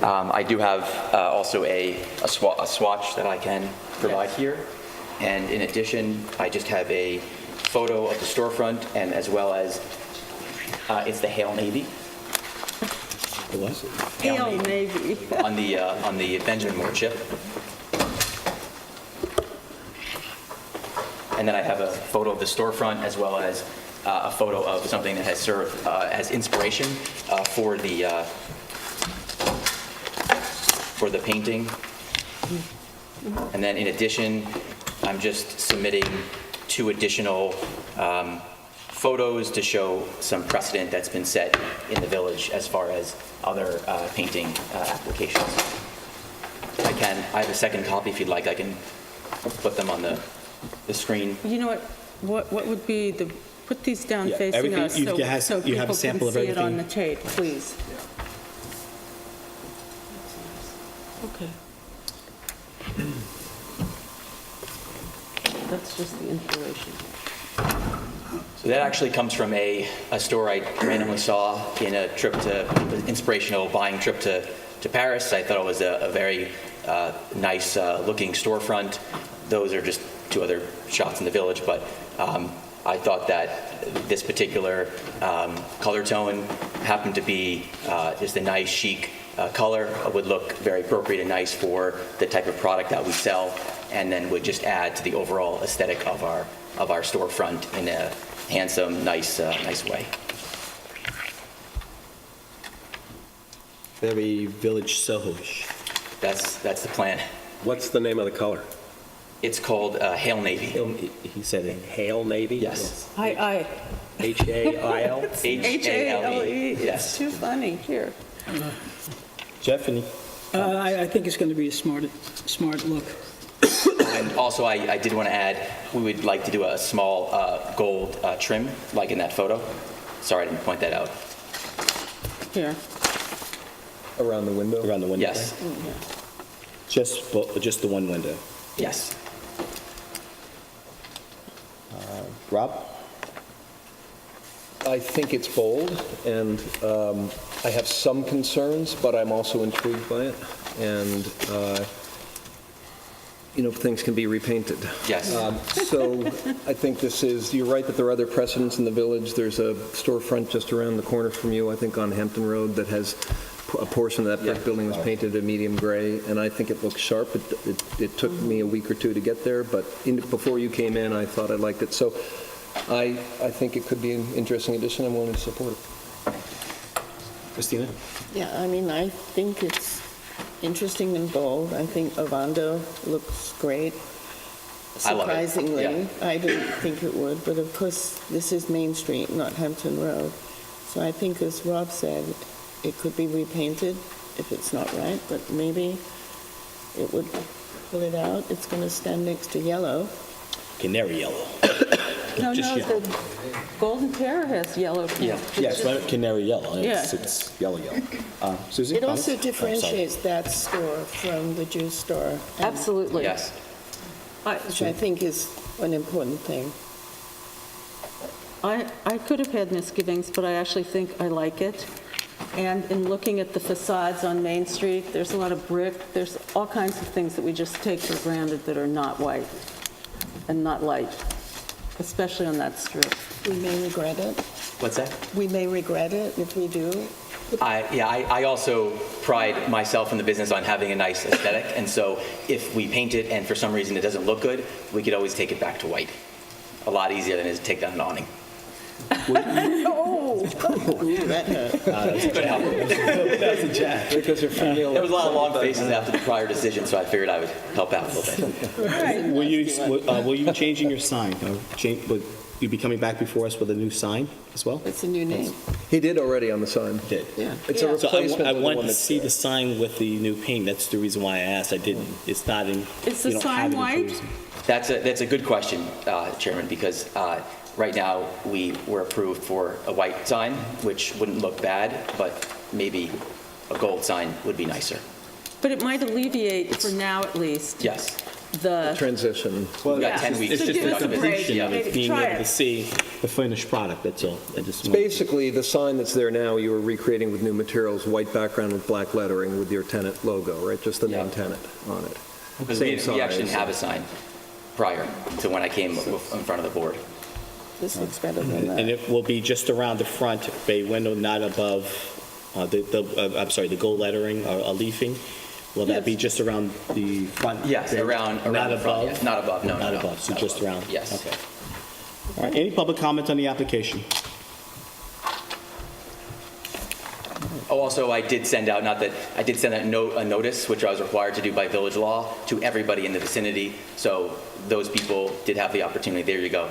I do have also a swatch that I can provide here. And in addition, I just have a photo of the storefront, and as well as it's the Hail Navy. The what? Hail Navy. on the Benjamin Moore chip. And then I have a photo of the storefront, as well as a photo of something that has served as inspiration for the painting. And then in addition, I'm just submitting 2 additional photos to show some precedent that's been set in the village as far as other painting applications. I have a second copy if you'd like. I can put them on the screen. You know what would be the, put these down Yeah, facing everything- us you so have- so you have a people sample can of see it on the everything? tape, please. Okay. That's just the inspiration. So that actually comes from a store I randomly saw in a trip to, inspirational buying trip to Paris. I thought it was a very nice looking storefront. Those are just 2 other shots in the village, but I thought that this particular color tone happened to be just a nice chic color, would look very appropriate and nice for the type of product that we sell, and then would just add to the overall aesthetic of our storefront in a handsome, nice way. Very village Soho-ish. That's the plan. What's the name of the color? It's called Hail Navy. He said it. Hail Navy? Yes. I. H-A-I-L? H-A-L-E. It's Yes. too funny. Here. Jeff, any? I think it's going to be a smart look. And also, I did want to add, we would like to do a small gold trim, like in that photo. Sorry, I didn't point that out. Here. Around the window? Around the window? Yes. Just the one window. Yes. Rob? I think it's bold, and I have some concerns, but I'm also intrigued by it. And, things can be repainted. Yes. So I think you're right that there are other precedents in the village. There's a storefront just around the corner from you, I think on Hampton Road, that has a portion of that brick building was painted a medium gray, and I think it looks sharp. It took me a week or 2 to get there, but before you came in, I thought I liked it. So I think it could be an interesting addition. I'm willing to support it. Christina? Yeah, I mean, I think it's interesting and bold. I think Ovando looks great. I love it. Surprisingly, Yeah. I didn't think it would, but of course, this is Main Street, not Hampton Road. So I think, as Rob said, it could be repainted if it's not right, but maybe it would pull it out. It's going to stand next to yellow. Canary yellow. No, Just no, yellow. the Golden Pear has yellow paint. Yeah. Yes, right, canary yellow. It's, Yeah. it's yellow. Susie? It also comments? Oh, sorry. differentiates that store from the juice store. Absolutely. Yes. Which I think is an important thing. I could have had misgivings, but I actually think I like it. And in looking at the facades on Main Street, there's a lot of brick. There's all kinds of things that we just take for granted that are not white and not light, especially on that strip. We may regret it. What's that? We may regret it if we do. I also pride myself in the business on having a nice aesthetic, and so if we paint it and for some reason it doesn't look good, we could always take it back to white. A lot easier than it is to take down an awning. That hurt. That's a jab. Because they're female. There was a lot of long faces after the prior decision, so I figured I would help out a little bit. Will you be changing your sign? Will you be coming back before us with a new sign as well? It's a new name. He did already on the sign. Did. Yeah. It's a So replacement I of the want one to that's see there. the sign with the new paint. That's the reason why I asked. I didn't, it's not in. Is the you don't sign have it in white? Jersey. That's a good question, Chairman, because right now, we were approved for a white sign, which wouldn't look bad, but maybe a gold sign would be nicer. But it might alleviate, for now at least, Yes. the, Transition. We've got 10 weeks. It's So just give the us a break. completion of it, Maybe being try able to it. see the finished product, that's all. I just It's want- basically the sign that's there now, you were recreating with new materials, white background with black lettering with your tenant logo, right? Just the name Yeah. tenant on it. Because Same we actually didn't size. have a sign prior to when I came in front of the board. This looks better than And that. it will be just around the front bay window, not above the gold lettering or leafing. Will that be just around the front? Yes, bay? around Not the front, above? yes. Not above, no, Not no, above, so not just above. around? Yes. Okay. All right, any public comment on the application? Oh, also, I did send out, a notice, which I was required to do by village law, to everybody in the vicinity, so those people did have the opportunity. There you go.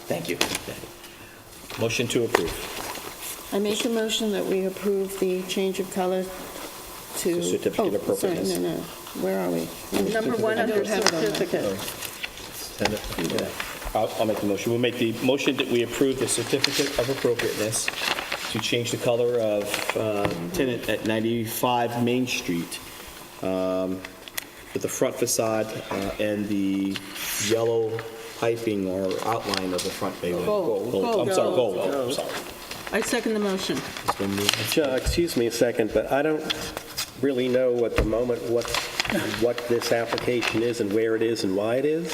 Thank you. Motion to approve. I make a motion that we approve the change of color to... The certificate of Oh, sorry, appropriateness. no. Where are we? number one I under don't have it on my- certificate. I'll make the motion. We'll make the motion that we approve the certificate of appropriateness to change the color of tenant at 95 Main Street with the front facade and the yellow piping or outline of the front bay window. Gold. I'm sorry, gold. I'm sorry. I second the motion. It's been moved. Excuse me a second, but I don't really know at the moment what this application is and where it is and why it is.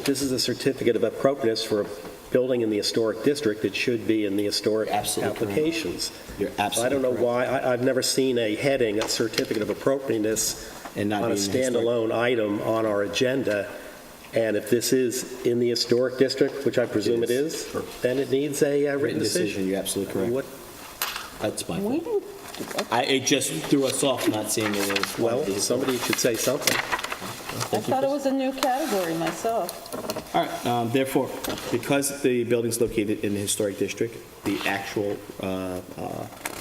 This is a certificate of appropriateness for a building in the historic district. It should be in the historic Absolutely correct. applications. You're I absolutely don't know correct. why, I've never seen a heading, a certificate of appropriateness And not on a being in the historic- standalone item on our agenda. And if this is in the historic district, which I presume it is, then it needs a written Written decision, decision. you're absolutely correct. What- That's my We fault. didn't, It just threw us off not seeing it as Well, somebody should say something. I thought it was a new category myself. All right, therefore, because the building's located in the historic district, the actual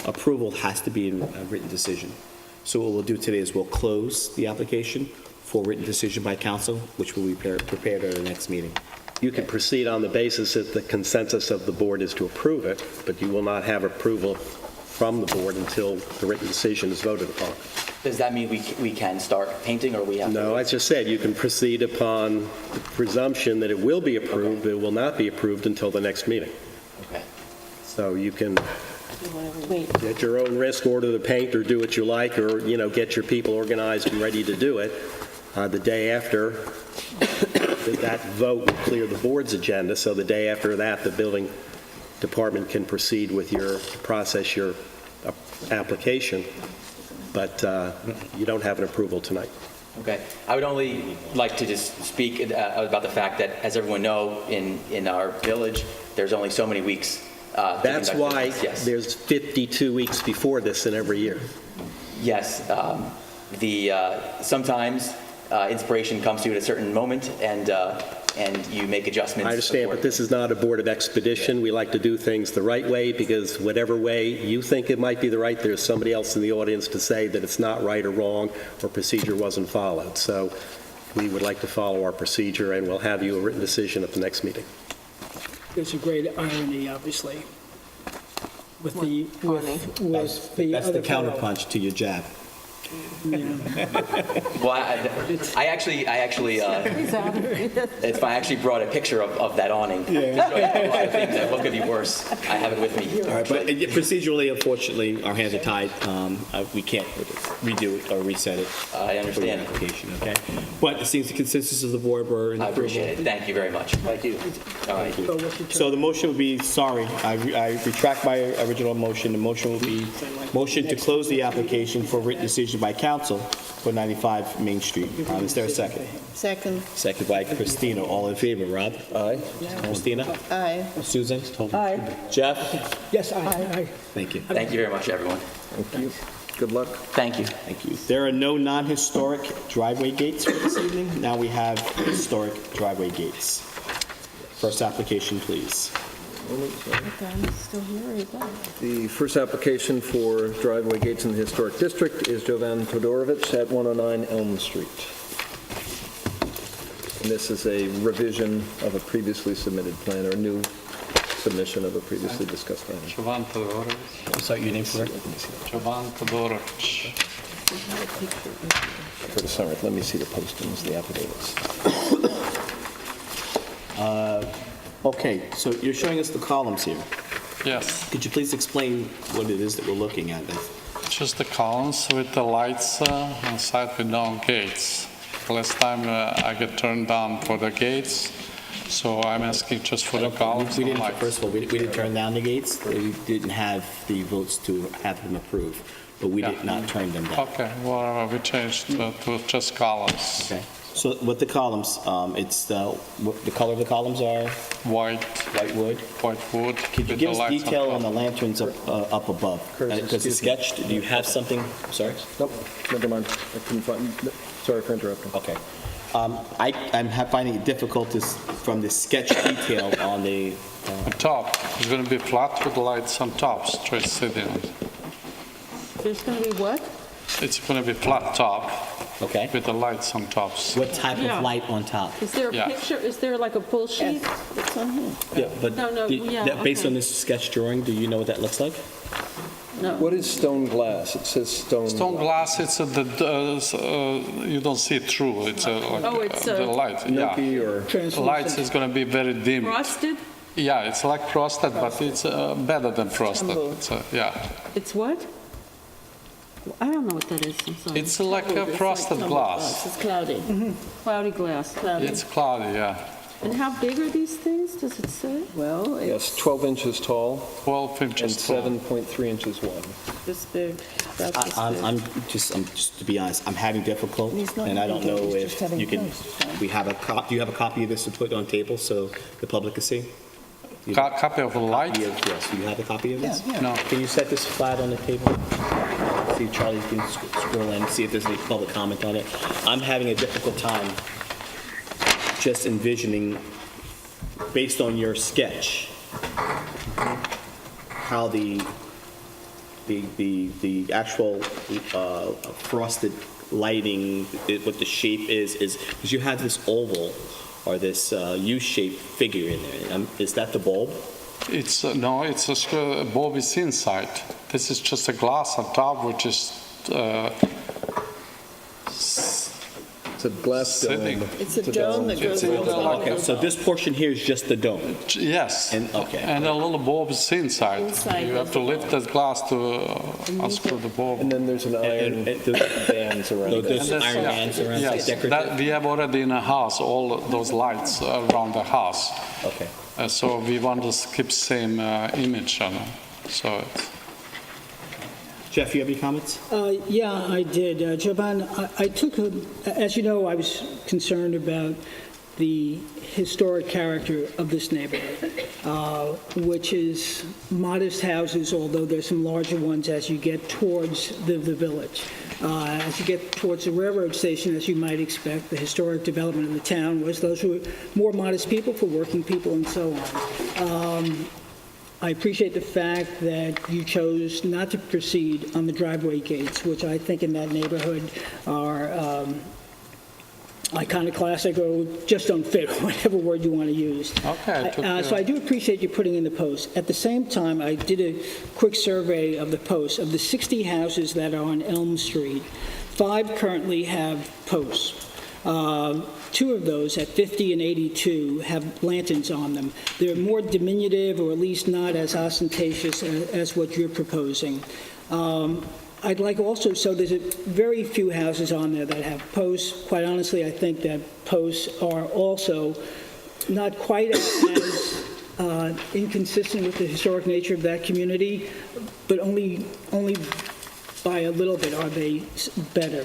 approval has to be in a written decision. So what we'll do today is we'll close the application for written decision by council, which will be prepared at the next meeting. You can proceed on the basis that the consensus of the board is to approve it, but you will not have approval from the board until the written decision is voted upon. Does that mean we can start painting, or we have to? No, I just said you can proceed upon the presumption that it will be approved, but it will not be approved until the next meeting. Okay. So you can, wait, at your own risk, order the paint or do what you like, or, get your people organized and ready to do it. The day after, that vote will clear the board's agenda, so the day after that, the building department can proceed with process your application, but you don't have an approval tonight. Okay. I would only like to just speak about the fact that, as everyone know, in our village, there's only so many weeks. to That's conduct why business. Yes. there's 52 weeks before this in every year. Yes. Sometimes inspiration comes to you at a certain moment, and you make adjustments. I understand, but this is not a board of expedition. We like to do things the right way, because whatever way you think it might be the right, there's somebody else in the audience to say that it's not right or wrong, or procedure wasn't followed. So we would like to follow our procedure, and we'll have you a written decision at the next meeting. There's a great irony, obviously, with the, with the That's the other fellow. counterpunch to your jab. Well, I actually, if I actually brought a picture of that awning, to show you a lot of things that what could be worse. I have it with me. All right, but procedurally, unfortunately, our hands are tied. We can't redo it or reset it. I For the understand. application, okay? But it seems the consensus of the board were in I approval. appreciate it. Thank you very much. Thank you. All right. So what's your So the motion would be, sorry, I retract my original motion. The motion will be motion to close the application for written decision introduced by council for 95 Main Street. Is there a second? Second, Second by Christina. All in favor, Rob? Aye. Christina? aye. Susan? Aye. Jeff? Yes, aye. Thank you. Thank you very much, everyone. Thank you. Good luck. Thank you. Thank you. There are no non-historic driveway gates for this evening. Now we have historic driveway gates. First application, please. I'm still here, is that? The first application for driveway gates in the Historic District is Jovan Todorovich at 109 Elm Street. And this is a revision of a previously submitted plan, or new submission of a previously discussed plan. Jovan Todorovich. I'm sorry, your name for it? Jovan Todorovich. For the summer, let me see the postings, the affidavits. Okay, so you're showing us the columns here. Yes, Could you please explain what it is that we're looking at? just the columns with the lights on side with no gates. Last time I get turned down for the gates, so I'm asking just for the columns We and didn't, lights. first of all, we didn't turn down the gates. We didn't have the votes to have them approved, but we did not turn them down. Okay, well, we changed to just columns. Okay. So with the columns, it's what the color of the columns are White white wood. wood Could you with give the us lights detail on on the top. lanterns up above? Curtis, Because the excuse me. sketch, do you have something? Sorry? Nope, never mind. I couldn't find, sorry for interrupting. Okay. I'm finding it difficult from the sketch detail on the, The top is going to be flat with lights on top, straight sitting. There's going to be what? It's going to be flat top okay? with the lights on tops. What type Yeah. of light on top? Is there a Yeah. picture, is there like a pull sheet? It's on here. Yeah, but No, based okay. on this sketch drawing, do you know what that looks like? No. What is stone glass? It says stone. Stone glass, it's you don't see it through. It's like Oh, it's, the light. Milky Yeah, or? the lights is going to be very dim. Frosted? Yeah, it's like frosted, but it's better than frosted. It's, yeah, It's what? I don't know what that is, I'm sorry. it's like a Tumbled, it's frosted tumbled glass. It's cloudy. Cloudy glass. It's cloudy, yeah. And how big are these things, does it say? Well, Yes, it's 12 inches tall 12 and inches tall. 7.3 inches wide. this big, about this big. I'm just, to be honest, I'm having difficult, He's not and I don't having know it, he's just if having you can, posts. do you have a copy of this to put on table so the public can see? You have Copy of the a light? copy of- Yes, do you have a copy of this? No. Can you set this flat on the table? See, Charlie can scroll in, see if there's any public comment on it. I'm having a difficult time just envisioning, based on your sketch, how the actual frosted lighting, what the shape is, because you have this oval or this U-shaped figure in there. Is that the bulb? It's no, it's a bulb is inside. This is just a glass on top, which is It's a glass Sitting. dome. It's a dome that goes It's over the top. Okay, so this portion here is just the dome. yes. Okay. And a little bulb is inside. Inside You have to lift that glass to unscrew the bulb. And then there's an iron bands around There's it. And iron bands around, yes, decorative? that we have already in a house, all those lights around the house. Okay. So we want to keep same image on it. So it's, Jeff, you have any comments? Yeah, I did. Jovan, I took, as you know, I was concerned about the historic character of this neighborhood, which is modest houses, although there's some larger ones as you get towards the village. As you get towards the railroad station, as you might expect, the historic development in the town was those who were more modest people for working people and so on. I appreciate the fact that you chose not to proceed on the driveway gates, which I think in that neighborhood are iconoclastic or just don't fit, whatever word you want to use. Okay, So I do appreciate you putting in the post. At the same time, I did a quick survey of the posts. Of the 60 houses that are on Elm Street, 5 currently have posts. 2 of those, at 50 and 82, have lanterns on them. They're more diminutive, or at least not as ostentatious as what you're proposing. I'd like also, so there's very few houses on there that have posts. Quite honestly, I think that posts are also not quite as inconsistent with the historic nature of that community, but only by a little bit, are they better?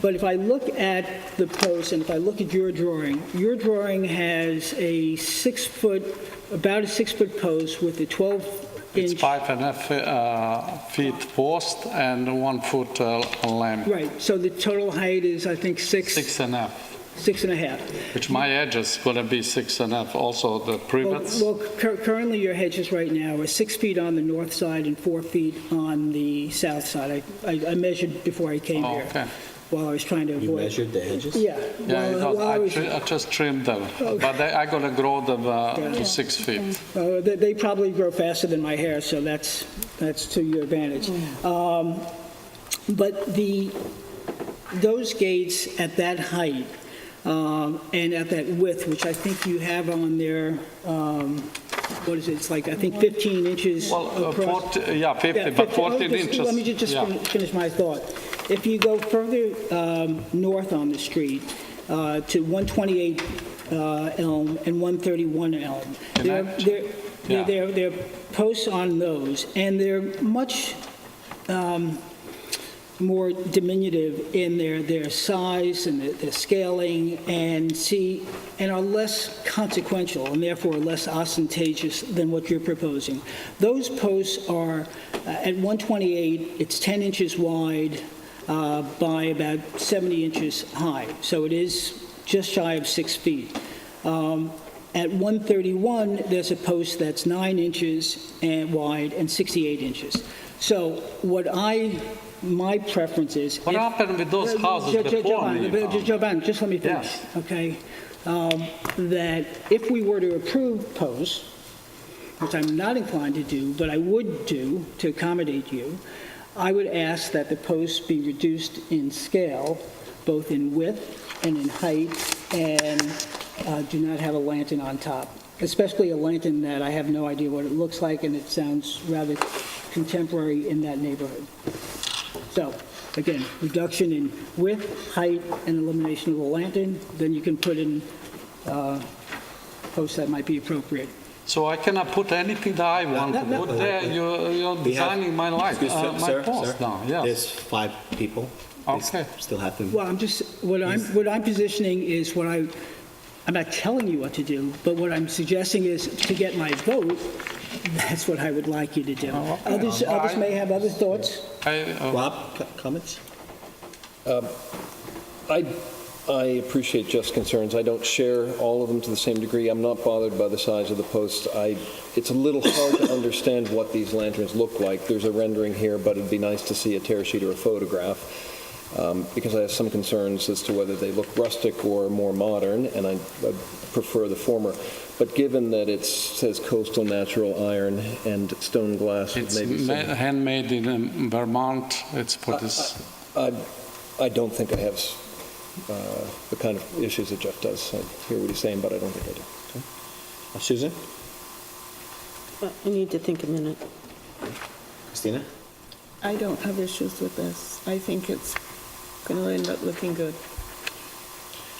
But if I look at the post, and if I look at your drawing has a 6 foot, about a 6 foot post with a 12-inch. It's 5.5 feet post and 1 foot lamp. Right, so the total height is, I think, 6.5. 6.5. Which my edge is going to be 6.5. Also the privets. Well, currently your hedges right now are 6 feet on the north side and 4 feet on the south side. I measured before I came here. Okay. While I was trying to avoid. You measured the hedges? Yeah. Yeah, while I was- I just trimmed them, Okay. but I'm going to grow them to 6 feet. They probably grow faster than my hair, so that's to your advantage. But those gates at that height and at that width, which I think you have on there, what is it? It's like, I think 15 inches Well, across. 40, yeah, 50, but 14 inches. Let me just yeah. finish my thought. If you go further north on the street to 128 Elm and 131 Elm, there are posts on those, and they're much more diminutive in their size and their scaling, and are less consequential and therefore less ostentatious than what you're proposing. Those posts are at 128, it's 10 inches wide by about 70 inches high, so it is just shy of 6 feet. At 131, there's a post that's 9 inches wide and 68 inches. So my preference is... What happened with those houses before me? Giovanni, just let me finish, Yes. okay? That if we were to approve posts, which I'm not inclined to do, but I would do to accommodate you, I would ask that the posts be reduced in scale, both in width and in height, and do not have a lantern on top, especially a lantern that I have no idea what it looks like, and it sounds rather contemporary in that neighborhood. So, again, reduction in width, height, and elimination of the lantern, then you can put in posts that might be appropriate. So I cannot put anything that I want to put there. You're designing my life, my post now. Yes. There's 5 people. Okay. Still have them. Well, what I'm positioning is I'm not telling you what to do, but what I'm suggesting is to get my vote, that's what I would like you to do. Others may have other thoughts. Rob, comments? I appreciate Jeff's concerns. I don't share all of them to the same degree. I'm not bothered by the size of the post. It's a little hard to understand what these lanterns look like. There's a rendering here, but it'd be nice to see a tear sheet or a photograph, because I have some concerns as to whether they look rustic or more modern, and I prefer the former. But given that it says coastal natural iron and stone glass, It's maybe some, handmade in Vermont. It's for this. I don't think I have the kind of issues that Jeff does. I hear what he's saying, but I don't think I do. Susan? I need to think a minute. Christina? I don't have issues with this. I think it's going to end up looking good.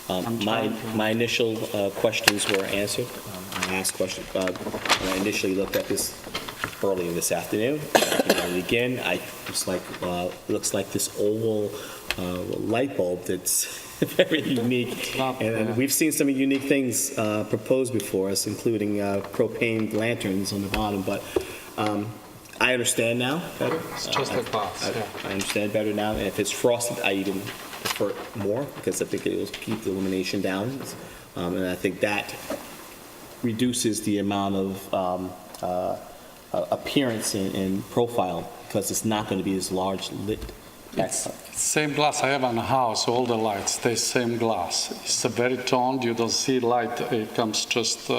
My initial questions were answered. I asked questions. When I initially looked at this earlier this afternoon, again, looks like this oval light bulb that's very unique. And we've seen some unique things proposed before us, including propane lanterns on the bottom. But I understand now better. It's just a glass. I understand better now. And if it's frosted, I even prefer it more because I think it will keep the illumination down. And I think that reduces the amount of appearance and profile because it's not going to be as large lit. It's same glass I have on the house, all the lights, they same glass. It's a very toned, you don't see light, it comes just,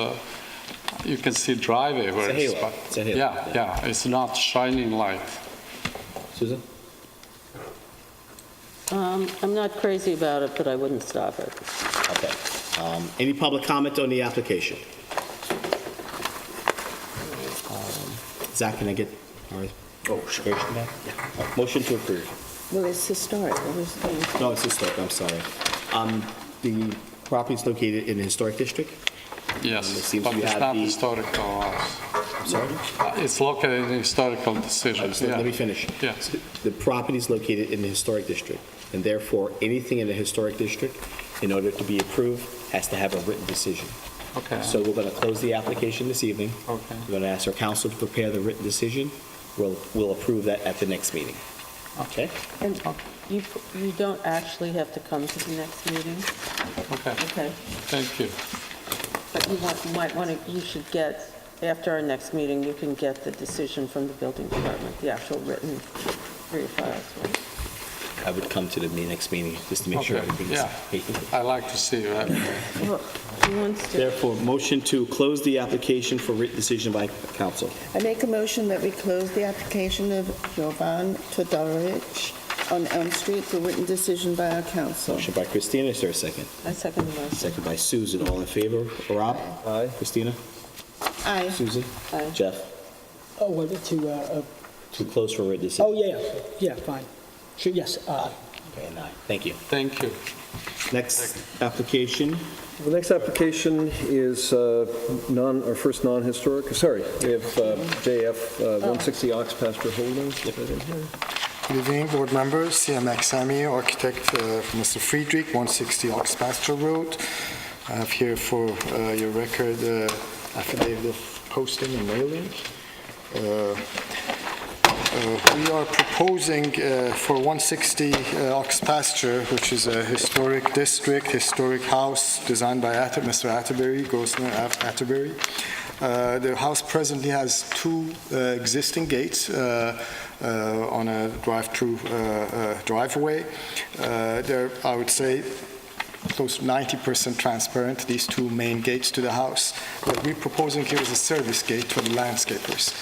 you can see driveway where It's a halo. It's a halo. Yeah, it's not shining light. Susan? I'm not crazy about it, but I wouldn't stop it. Okay. Any public comment on the application? Zach, can I get our registration back? Yeah. Motion to approve. Well, it's historic. No, it's historic, I'm sorry. The property is located in the historic district? Yes, It seems but we it's have not the- historical house. Sorry? It's located in historical decision. Let me finish. Yeah. The property is located in the historic district, and therefore, anything in the historic district, in order to be approved, has to have a written decision. Okay. So we're going to close the application this evening. Okay. We're going to ask our council to prepare the written decision. We'll approve that at the next meeting. Okay? And you don't actually have to come to the next meeting? Okay. Okay. Thank you. But you might want to, you should get, after our next meeting, you can get the decision from the building department, the actual written for your files. Right? I would come to the next meeting just to make sure Okay, everything's... yeah. I like to see that. Well, who wants to? Therefore, motion to close the application for written decision by council. I make a motion that we close the application of Jovan Todorowicz on Elm Street for written decision by our council. Motion by Christina, is there a second? I second the motion. Second by Susan, all in favor? Rob? Aye. Christina? Aye. Susan? Aye. Jeff? Oh, what, To close for written decision. oh, yeah, fine. Sure, yes, Okay, and aye. Thank you. Thank you. Next application, The next application is our first non-historic, sorry, we have JF 160 Ox Pasture Holdings. Get that in here. Good evening, board members. CMX Sami, architect Mr. Friedrich, 160 Ox Pasture Road. I have here for your record affidavit of posting and mailing. We are proposing for 160 Ox Pasture, which is a historic district, historic house designed by Mr. Atterbury, Grossner Atterbury. The house presently has two existing gates on a drive-through driveway. They're, I would say, close to 90% transparent, these two main gates to the house. What we're proposing here is a service gate for the landscapers.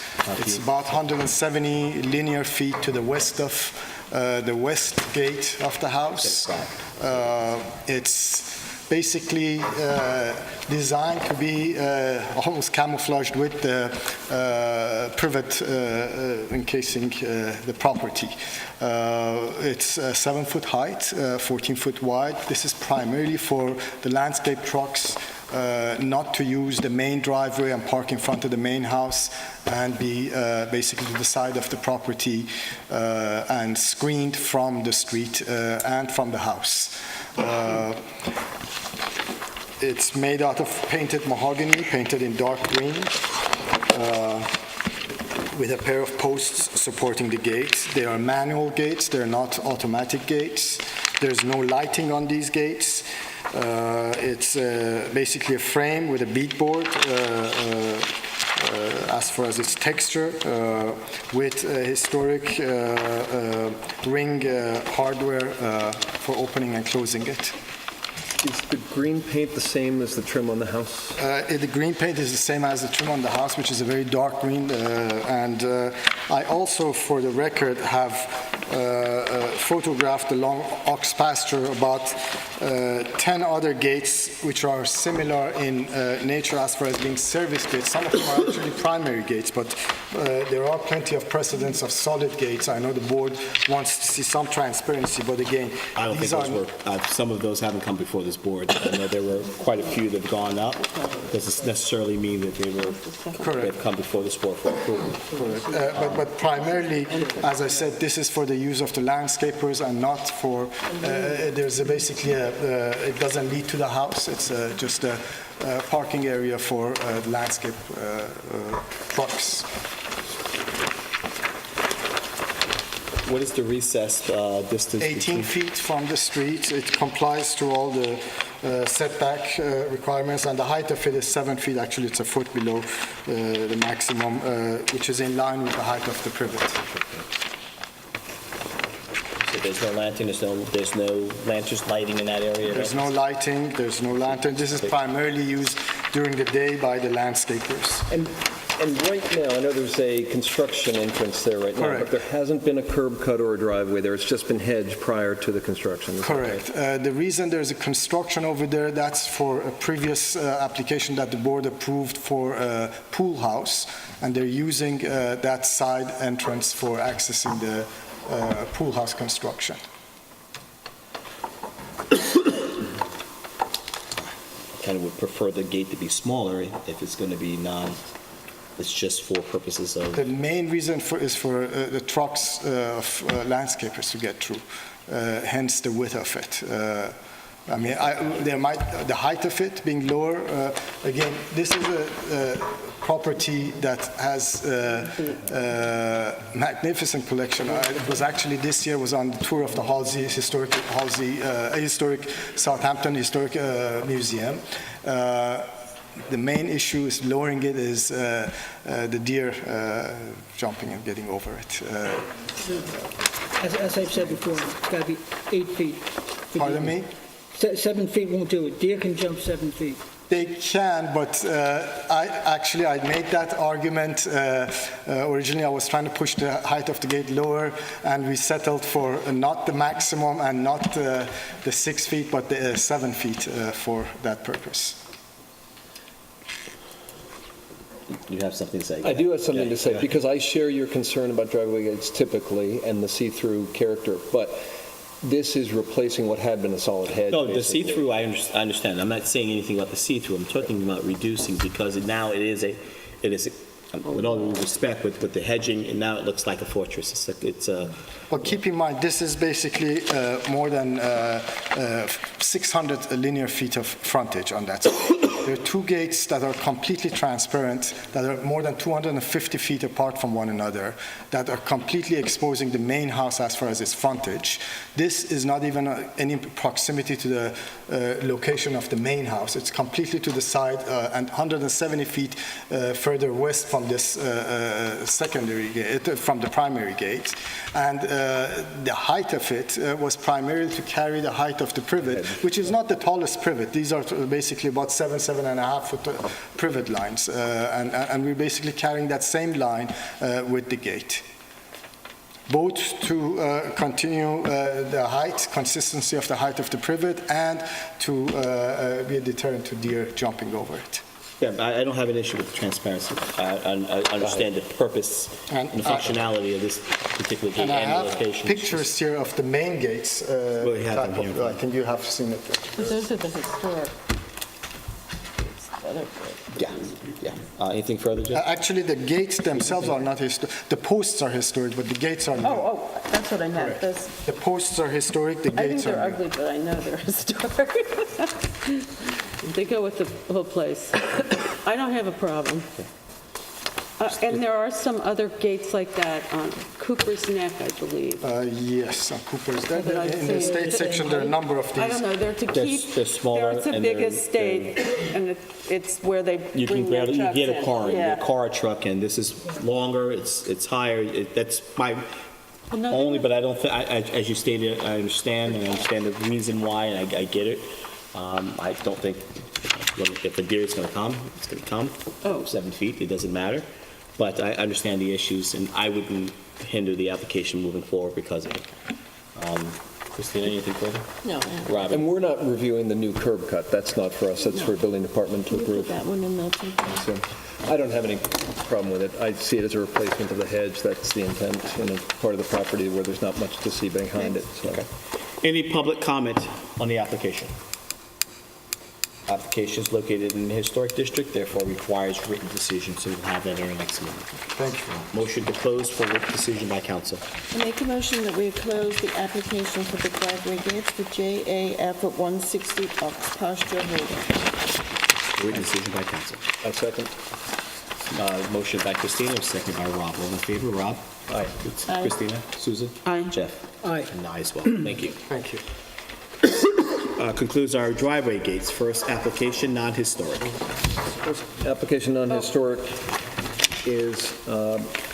It's about 170 linear feet to the west of the west gate of the house. It's basically designed to be almost camouflaged with the privet encasing the property. It's 7-foot height, 14-foot wide. This is primarily for the landscape trucks not to use the main driveway and park in front of the main house and be basically to the side of the property and screened from the street and from the house. It's made out of painted mahogany, painted in dark green, with a pair of posts supporting the gates. They are manual gates, they're not automatic gates. There's no lighting on these gates. It's basically a frame with a beadboard as far as its texture, with historic ring hardware for opening and closing it. Is the green paint the same as the trim on the house? The green paint is the same as the trim on the house, which is a very dark green. And I also, for the record, have photographed along Ox Pasture about 10 other gates which are similar in nature as far as being service gates. Some of them are actually primary gates, but there are plenty of precedents of solid gates. I know the board wants to see some transparency, but again, I don't think those were, some of those haven't come before this board. I know there were quite a few that have gone up. Doesn't necessarily mean that they've come before this board for approval. Correct. But primarily, as I said, this is for the use of the landscapers and not for, there's basically it doesn't lead to the house. It's just a parking area for landscape trucks. What is the recessed distance? 18 feet from the street. It complies to all the setback requirements, and the height of it is 7 feet. Actually, it's a foot below the maximum, which is in line with the height of the privet. So there's no lantern, there's no lanterns lighting in that area? There's no lighting, there's no lantern. This is primarily used during the day by the landscapers. And right now, I know there's a construction entrance there right now, Correct. but there hasn't been a curb cut or a driveway there. It's just been hedged prior to the construction. Is that Correct. The reason there's a construction over there, that's for a previous application that the board approved for a pool house, and they're using that side entrance for accessing the pool house construction. Kind of would prefer the gate to be smaller if it's going to be it's just for purposes of? The main reason is for the trucks of landscapers to get through, hence the width of it. I mean, the height of it being lower, again, this is a property that has a magnificent collection. It was actually this year was on the tour of the historic Southampton Historic Museum. The main issue is lowering it is the deer jumping and getting over it. As I've said before, it's got to be 8 feet. Pardon me? 7 feet won't do it. Deer can jump 7 feet. They can, but I made that argument. Originally, I was trying to push the height of the gate lower, and we settled for not the maximum and not the 6 feet, but the 7 feet for that purpose. You have something to say? I do have something to say, because I share your concern about driveway gates typically and the see-through character, but this is replacing what had been a solid hedge. No, the basically. see-through, I understand. I'm not saying anything about the see-through. I'm talking about reducing, because now it is with all due respect, with the hedging, and now it looks like a fortress. It's a. Well, keep in mind, this is basically more than 600 linear feet of frontage on that side. There are two gates that are completely transparent, that are more than 250 feet apart from one another, that are completely exposing the main house as far as its frontage. This is not even any proximity to the location of the main house. It's completely to the side and 170 feet further west from this secondary gate, from the primary gate. And the height of it was primarily to carry the height of the privet, which is not the tallest privet. These are basically about 7.5 foot privet lines. And we're basically carrying that same line with the gate. Both to continue the height, consistency of the height of the privet, and to be a deterrent to deer jumping over it. Yeah, I don't have an issue with the transparency. I understand the purpose and the functionality of this particular gate and I and the have location. pictures here of the main gates. We have them here. I think you have seen it. Those are the historic. Yeah. Anything further, Jeff? Actually, the gates themselves are not historic. The posts are historic, but the gates are not. Oh, that's what I meant. The posts are historic, the I think gates are they're new. ugly, but I know they're historic. They go with the whole place. I don't have a problem. And there are some other gates like that on Cooper's Neck, I believe. Yes, on Cooper's. that I've In the seen. state section, there are a number of these. I don't know, they're to keep, They're smaller it's a and big they're- estate, and it's where they You can bring their barely, you trucks get a in. car, in, Yeah. a car, truck, and this is longer, it's higher, that's my Well, no, only, but I don't think, as you stated, I understand, and I understand the reason why, and I get it. I don't think, if a deer is gonna come, it's gonna come. Oh. 7 feet, it doesn't matter, but I understand the issues, and I wouldn't hinder the application moving forward because of it. Christina, anything further? No, Robin? And we're not reviewing the new curb cut. That's not for us. That's for building department to you put approve. that one in there too. So I don't have any problem with it. I see it as a replacement of the hedge. That's the intent in a part of the property where there's not much to see behind it. So. Any public comment on the application? Application is located in the historic district, therefore requires written decision, so we'll have that in our next meeting. Thank you. Motion to close for written decision by council. I make a motion that we close the application for the driveway gates for JAF at 160 Ox Pasture Road. Written decision by council. I second. Motion by Christina, second by Rob. All in favor, Rob? Aye. Aye. Christina? Susan? Aye. Jeff? Aye. And I as well. Thank you. Thank you. Concludes our driveway gates. First application, non-historic. Application non-historic is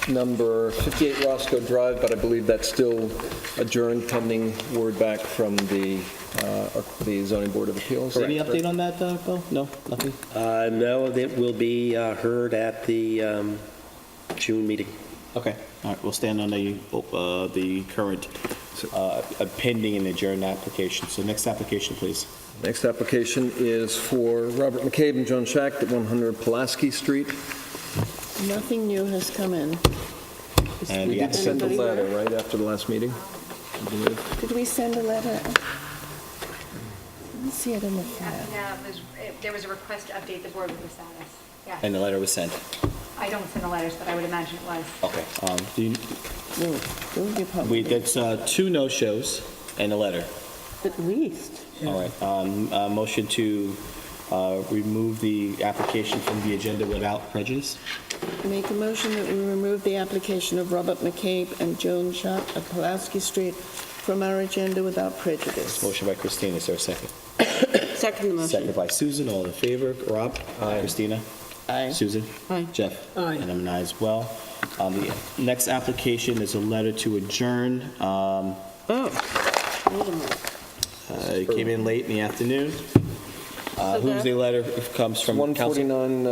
number 58 Roscoe Drive, but I believe that's still adjourned pending word back from the zoning board of appeals. Any update on that, Bill? No, nothing? No, that will be heard at the June meeting. Okay, all right, we'll stand on the current pending and adjourned application. So next application, please. Next application is for Robert McCabe and John Schacht at 100 Pulaski Street. Nothing new has come in. And We the did Sent a anybody letter, there? right, after the last meeting? I believe. Did we send a letter? Let me see it in the file. No, there was a request to update the board with the status. Yeah. And the letter was sent. I don't send the letters, but I would imagine it was. Okay. That's 2 no-shows and a letter. At least. All right. Motion to remove the application from the agenda without prejudice. Make a motion that we remove the application of Robert McCabe and Joan Schott of Pulaski Street from our agenda without prejudice. Motion by Christina, is there a second? Second the motion. Second by Susan, all in favor. Rob? Aye. Christina? Aye. Susan? Aye. Jeff? Aye. And I'm an aye as well. The next application is a letter to adjourn. Oh, wait a minute. It came in late in the afternoon. Who's the letter comes from? Council? 149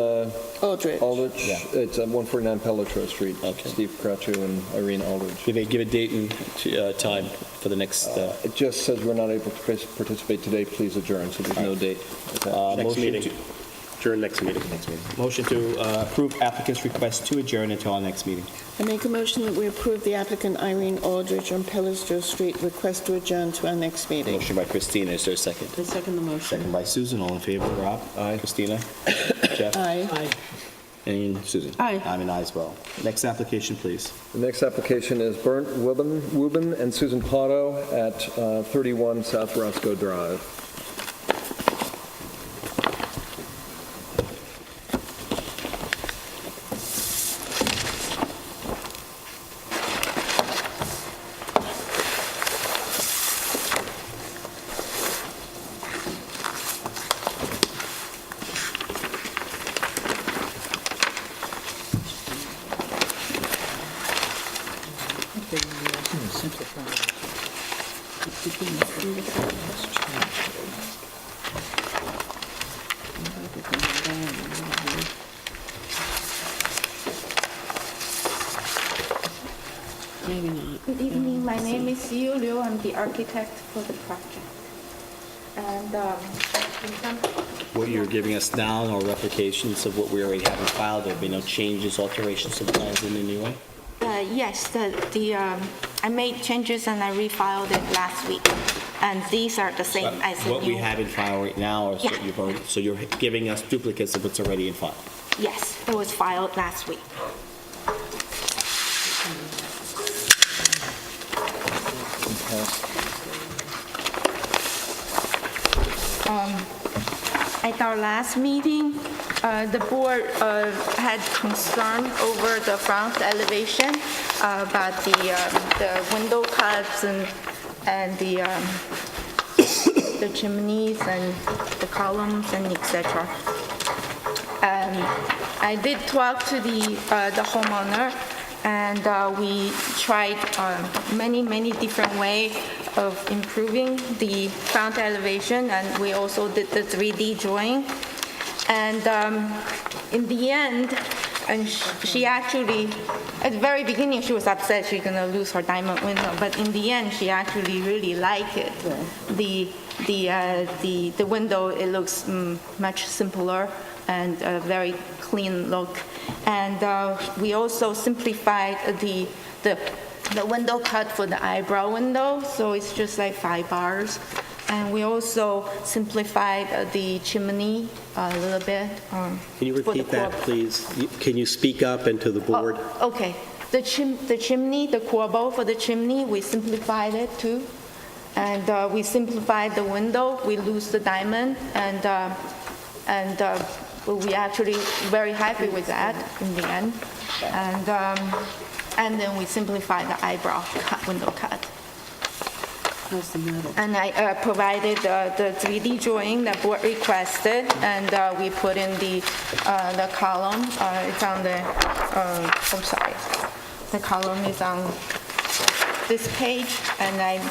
Aldrich. Aldrich. Yeah. It's 149 Pelletreau Street. Okay. Steve Cratcho and Irene Aldrich. Did they give a date and time for the next? It just says we're not able to participate today, please adjourn, so there's no date. Next motion meeting. to- During next meeting. Motion to approve applicant's request to adjourn until our next meeting. I make a motion that we approve the applicant Irene Aldrich on Pellister Street request to adjourn to our next meeting. Motion by Christina, is there a second? I second the motion. Second by Susan, all in favor. Rob? Aye. Christina? Jeff? Aye. And Susan? Aye. I'm an aye as well. Next application, please. The next application is Bernd Wubben and Susan Potto at 31 South Roscoe Drive. Maybe not. Good evening, my name is Yu Liu, I'm the architect for the project. And What you're giving us now are replications of what we already have in file. There'll be no changes, alterations to the plans in any way? yes, I made changes and I refiled it last week. And these are the same as the What we new- have in file right now is what Yeah. you've already, so you're giving us duplicates of what's already in file. Yes, it was filed last week. At our last meeting, the board had concern over the front elevation about the window cuts and the chimneys and the columns and etc. I did talk to the homeowner, and we tried many different ways of improving the front elevation, and we also did the 3D drawing. And in the end, and she actually, at the very beginning, she was upset she's going to lose her diamond window, but in the end, she actually really liked it. The window, it looks much simpler and a very clean look. And we also simplified the window cut for the eyebrow window, so it's just like 5 bars. And we also simplified the chimney a little bit. Can you for the repeat that, core- please? Can you speak up and to the board? Oh, okay. The chimney, the corbel for the chimney, we simplified it too. And we simplified the window. We lose the diamond, and we actually very happy with that in the end. And then we simplified the eyebrow cut, window cut. How's the metal? And I provided the 3D drawing that board requested, and we put in the column. It's on the, I'm sorry. The column is on this page, and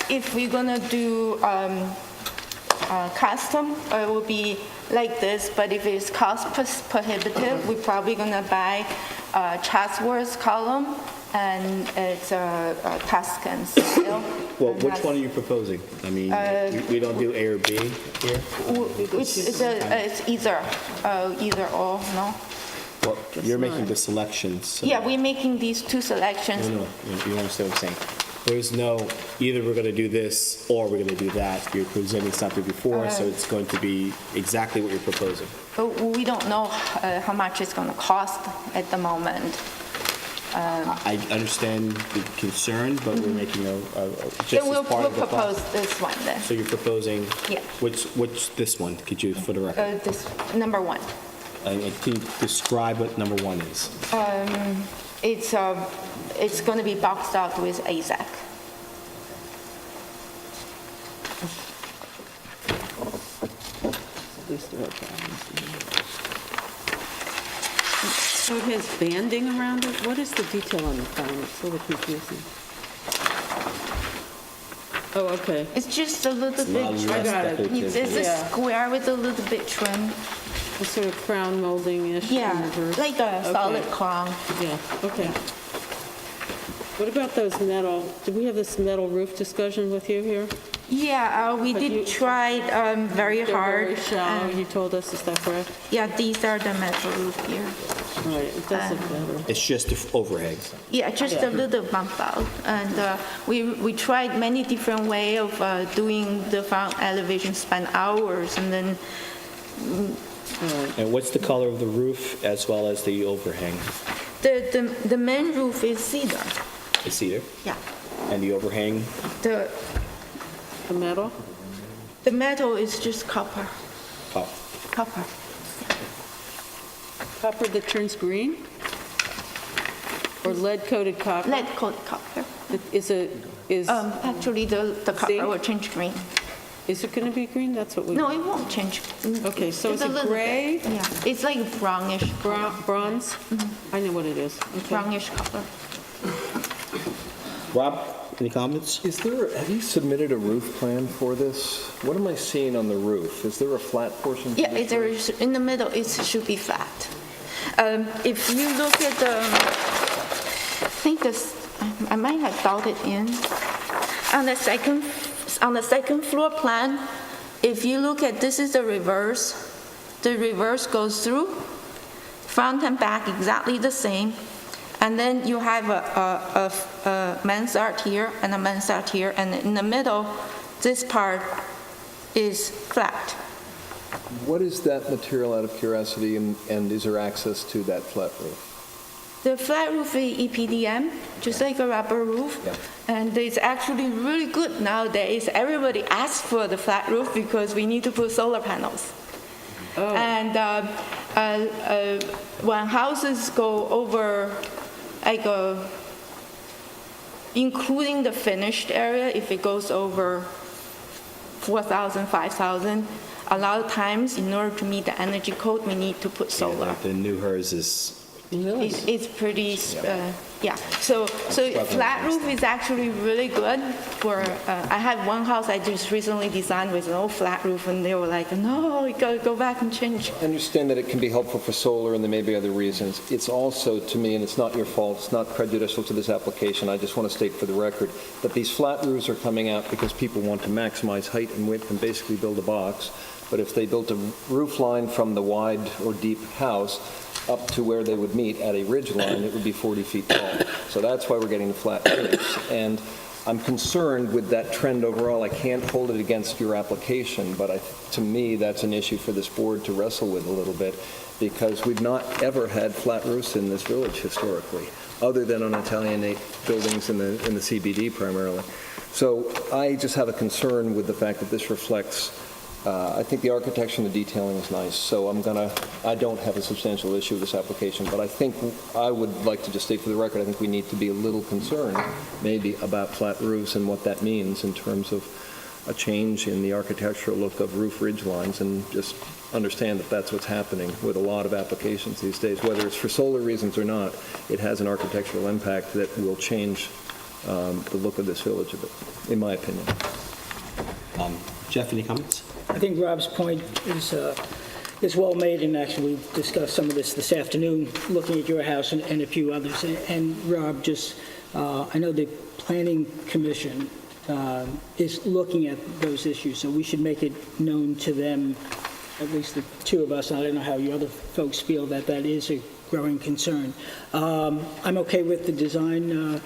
if we're gonna do custom, it will be like this, but if it's cost prohibitive, we're probably gonna buy Chatsworth column, and it's a Tuscan style. Well, And which that's- one are you proposing? I mean, we don't do A or B here? It's either or, no? Well, you're making the selections. so- Yeah, we're making these two selections. No, you understand what I'm saying. There's no, either we're going to do this or we're going to do that. You're presenting something before, so it's going to be exactly what you're proposing. But we don't know how much it's going to cost at the moment. I understand the concern, but we're making just Then as we'll part of the propose process. this one then. So you're proposing? Yeah. Which, this one, could you, for the record? This number one. Can you describe what number one is? It's going to be boxed out with AZAC. So it has banding around it? What is the detail on the phone? It's a little confusing. Oh, okay. It's just a little bit lot trim. less I got it. It's a Yeah. square with a little bit trim. A sort of crown molding-ish in Yeah, reverse. like a solid Okay. crown. Yeah, okay. What about those metal, did we have this metal roof discussion with you here? Yeah, we But did you- try very They're hard. very shallow, and- you told us, is that correct? Yeah, these are the metal roof here. Right, it does look better. It's just the overhang. Yeah, just a little bump out. And we tried many different way of doing the front elevation, spent hours, and then And what's the color of the roof as well as the overhang? the main roof is cedar. It's cedar? Yeah. And the overhang? The The metal? the metal is just copper. Oh, Copper. Copper that turns green? Or lead-coated copper? Lead coated copper. Is Actually, the copper Zinc? will change green. it going to be green? That's what we... No, it won't change. Okay, so It's is a it little gray? bit. Yeah, it's like brownish. Bronze? I know what it is. Okay. Brownish copper. Rob, any comments? Have you submitted a roof plan for this? What am I seeing on the roof? Is there a flat portion? to Yeah, this there roof? is, in the middle, it should be flat. If you look at the, I think this, I might have dotted in. On the second floor plan, if you look at, this is the reverse goes through, front and back exactly the same. And then you have a mansard here and a mansard here, and in the middle, this part is flat. What is that material, out of curiosity, and is there access to that flat roof? The flat roof is EPDM, just like a rubber roof. Yeah. And it's actually really good nowadays. Everybody asks for the flat roof because we need to put solar panels. Oh. And when houses go over, like, including the finished area, if it goes over 4,000, 5,000, a lot of times, in order to meet the energy code, we need to put solar. The new hers is, It's pretty, yeah. So flat roof is actually really good for, I had one house I just recently designed with no flat roof, and they were like, no, you gotta go back and change. I understand that it can be helpful for solar, and there may be other reasons. It's also, to me, and it's not your fault, it's not prejudicial to this application, I just want to state for the record that these flat roofs are coming out because people want to maximize height and width and basically build a box. But if they built a roof line from the wide or deep house up to where they would meet at a ridge line, it would be 40 feet tall. So that's why we're getting the flat roofs. And I'm concerned with that trend overall. I can't hold it against your application, but to me, that's an issue for this board to wrestle with a little bit, because we've not ever had flat roofs in this village historically, other than on Italianate buildings in the CBD primarily. So I just have a concern with the fact that this reflects, I think the architecture and the detailing is nice, so I don't have a substantial issue with this application, but I think I would like to just state for the record, I think we need to be a little concerned maybe about flat roofs and what that means in terms of a change in the architectural look of roof ridge lines, and just understand that that's what's happening with a lot of applications these days. Whether it's for solar reasons or not, it has an architectural impact that will change the look of this village a bit, in my opinion. Jeff, any comments? I think Rob's point is well made, and actually we discussed some of this afternoon, looking at your house and a few others. And Rob, just, I know the Planning Commission is looking at those issues, so we should make it known to them, at least the two of us. I don't know how you other folks feel, that is a growing concern. I'm okay with the design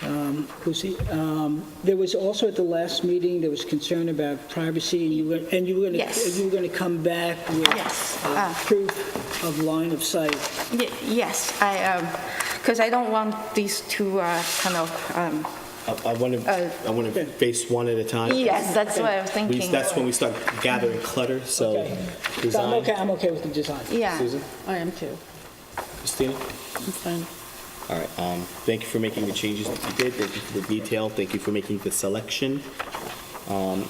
There was also at the last meeting, there was concern about privacy, and you were Yes. going to come back with Yes. proof of line of sight. Yes, because I don't want these to kind of, I want to face one at a time. yes, that's what I was thinking. That's when we start gathering clutter, so Okay. design. I'm okay with the design. Yeah. Susan? I am too. Christina? I'm fine. All right, thank you for making the changes that you did, thank you for the detail, thank you for making the selection,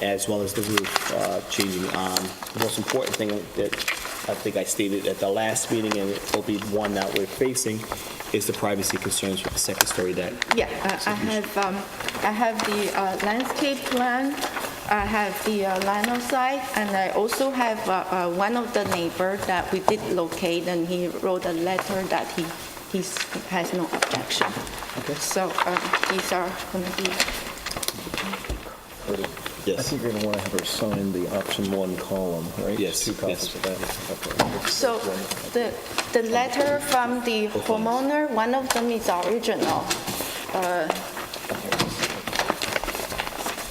as well as the roof changing. The most important thing that I think I stated at the last meeting, and it will be one that we're facing, is the privacy concerns with the second-story deck. Yeah, I have the landscape plan, I have the line of sight, and I also have one of the neighbors that we did locate, and he wrote a letter that he has no objection. Okay. So these are going to be, I think you're going to want to have her sign the option 1 column, right? Yes, Two copies yes. of that. Okay. so the letter from the homeowner, one of them is original.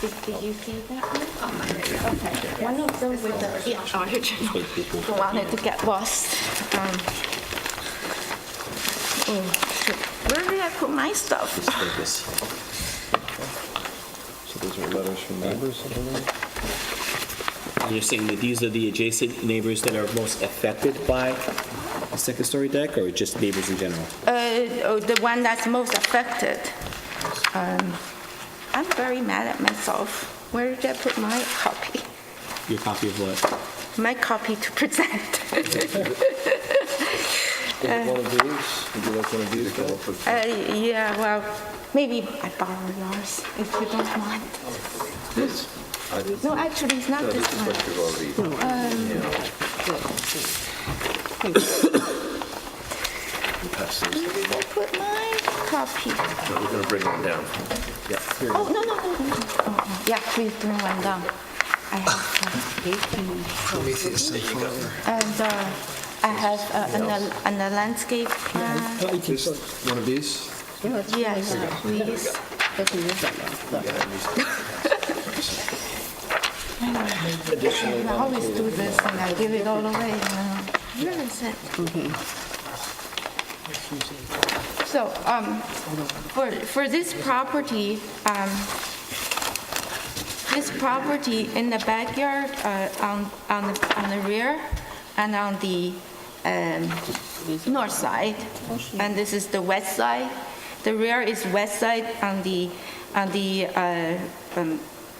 Did you see that one? Okay, one of them with the original. Don't want it to get lost. Shoot. Where did I put my stuff? So those are letters from neighbors, I believe? And you're saying that these are the adjacent neighbors that are most affected by the second-story deck, or just neighbors in general? The one that's most affected. I'm very mad at myself. Where did I put my copy? Your copy of what? My copy to present. Is it one of these? Would you like one of these, Bill? Yeah, well, maybe I borrow yours if you don't mind. No, actually, it's not this one. Where did I put my copy? We're going to bring one down. Yeah. Here. Oh, no. Oh, yeah, please bring one down. I have 18. And I have an landscape plan. One of these? Yes, please. I always do this and I give it all away. Where is it? So, for this property in the backyard, on the rear and on the north side, and this is the west side. The rear is west side, on the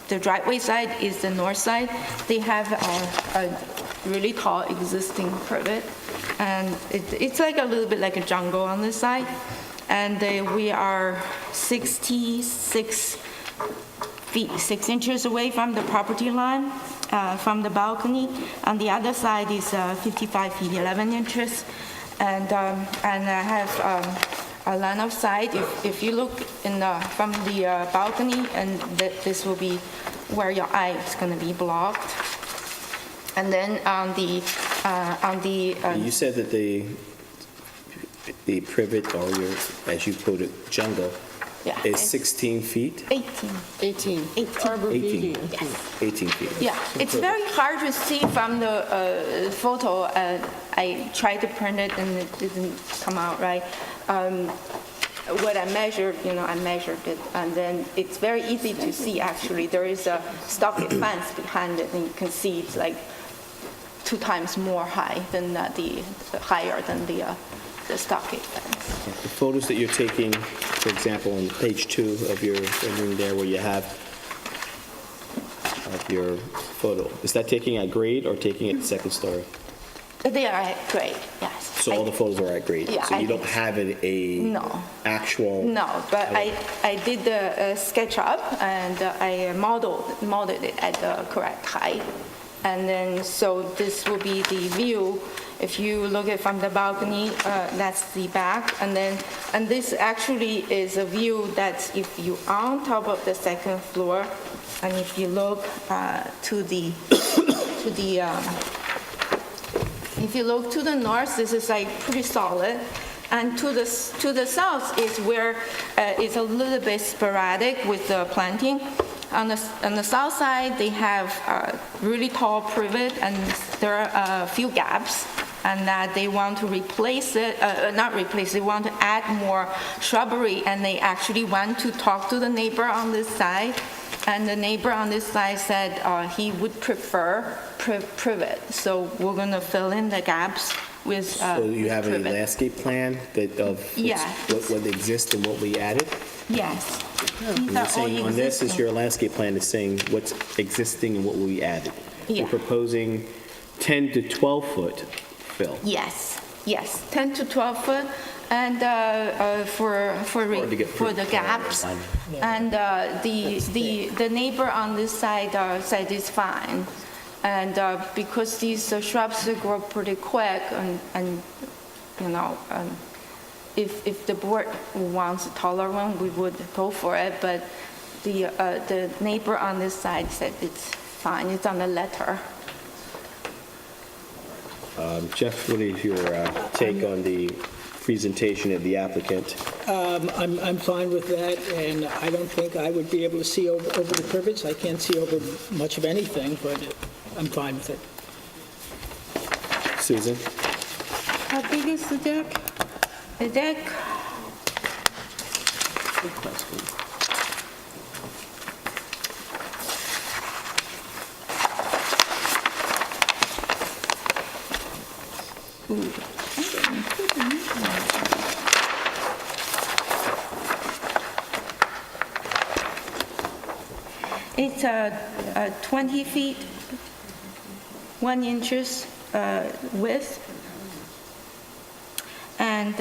driveway side is the north side. They have a really tall existing privet, and it's like a little bit like a jungle on this side. And we are 66 feet 6 inches away from the property line, from the balcony. On the other side is 55 feet 11 inches, and I have a line of sight. If you look from the balcony, and this will be where your eye is going to be blocked. And then on the You said that the privet, or your, as you put it, jungle, yeah, is 16 feet? 18. Arbor 18. Yes. 18 feet. Yeah, it's very hard to see from the photo. I tried to print it and it didn't come out right. What I measured, I measured it, and then it's very easy to see, actually. There is a stockade fence behind it, and you can see it's like 2 times more high than higher than the stockade fence. The photos that you're taking, for example, on page 2 of your rendering there, where you have of your photo, is that taking at grade or taking at second story? They are at grade, yes. So all the photos are at grade? Yeah, So you I don't think have No. actual? No, but I did the SketchUp, and I modeled it at the correct height. And then, so this will be the view. If you look at from the balcony, that's the back. And this actually is a view that's if you on top of the second floor, and if you look if you look to the north, this is like pretty solid. And to the south is where it's a little bit sporadic with the planting. On the south side, they have really tall privet, and there are a few gaps, and that they want to replace it, not replace, they want to add more shrubbery, and they actually went to talk to the neighbor on this side, and the neighbor on this side said he would prefer privet, so we're going to fill in the gaps with So you have a privet. landscape plan of Yeah. what exists and what we added? Yes. And These you're are all saying on this is existing. your landscape plan is saying what's existing and what we added. Yeah. You're proposing 10 to 12 foot fill. Yes, 10 to 12 foot, and for the gaps. And the neighbor on this side said it's fine. And because these shrubs grow pretty quick, and you know, if the board wants a taller one, we would go for it. But the neighbor on this side said it's fine. It's on the letter. Jeff, what is your take on the presentation of the applicant? I'm fine with that, and I don't think I would be able to see over the privets. I can't see over much of anything, but I'm fine with it. Susan? How big is the deck? The deck, Good question. it's 20 feet, 1 inches width, and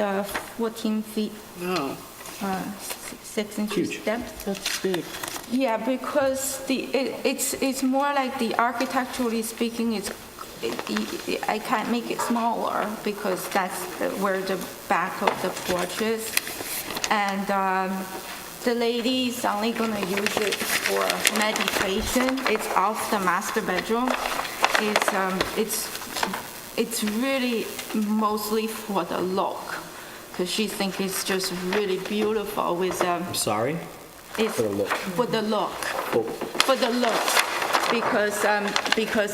14 feet, Oh, 6 inches Huge. depth. that's big. Yeah, because it's more like the architecturally speaking, I can't make it smaller because that's where the back of the porch is. And the lady's only gonna use it for meditation. It's off the master bedroom. It's really mostly for the look, because she thinks it's just really beautiful with I'm sorry? it's For the look. for the look, Oh, for the look, because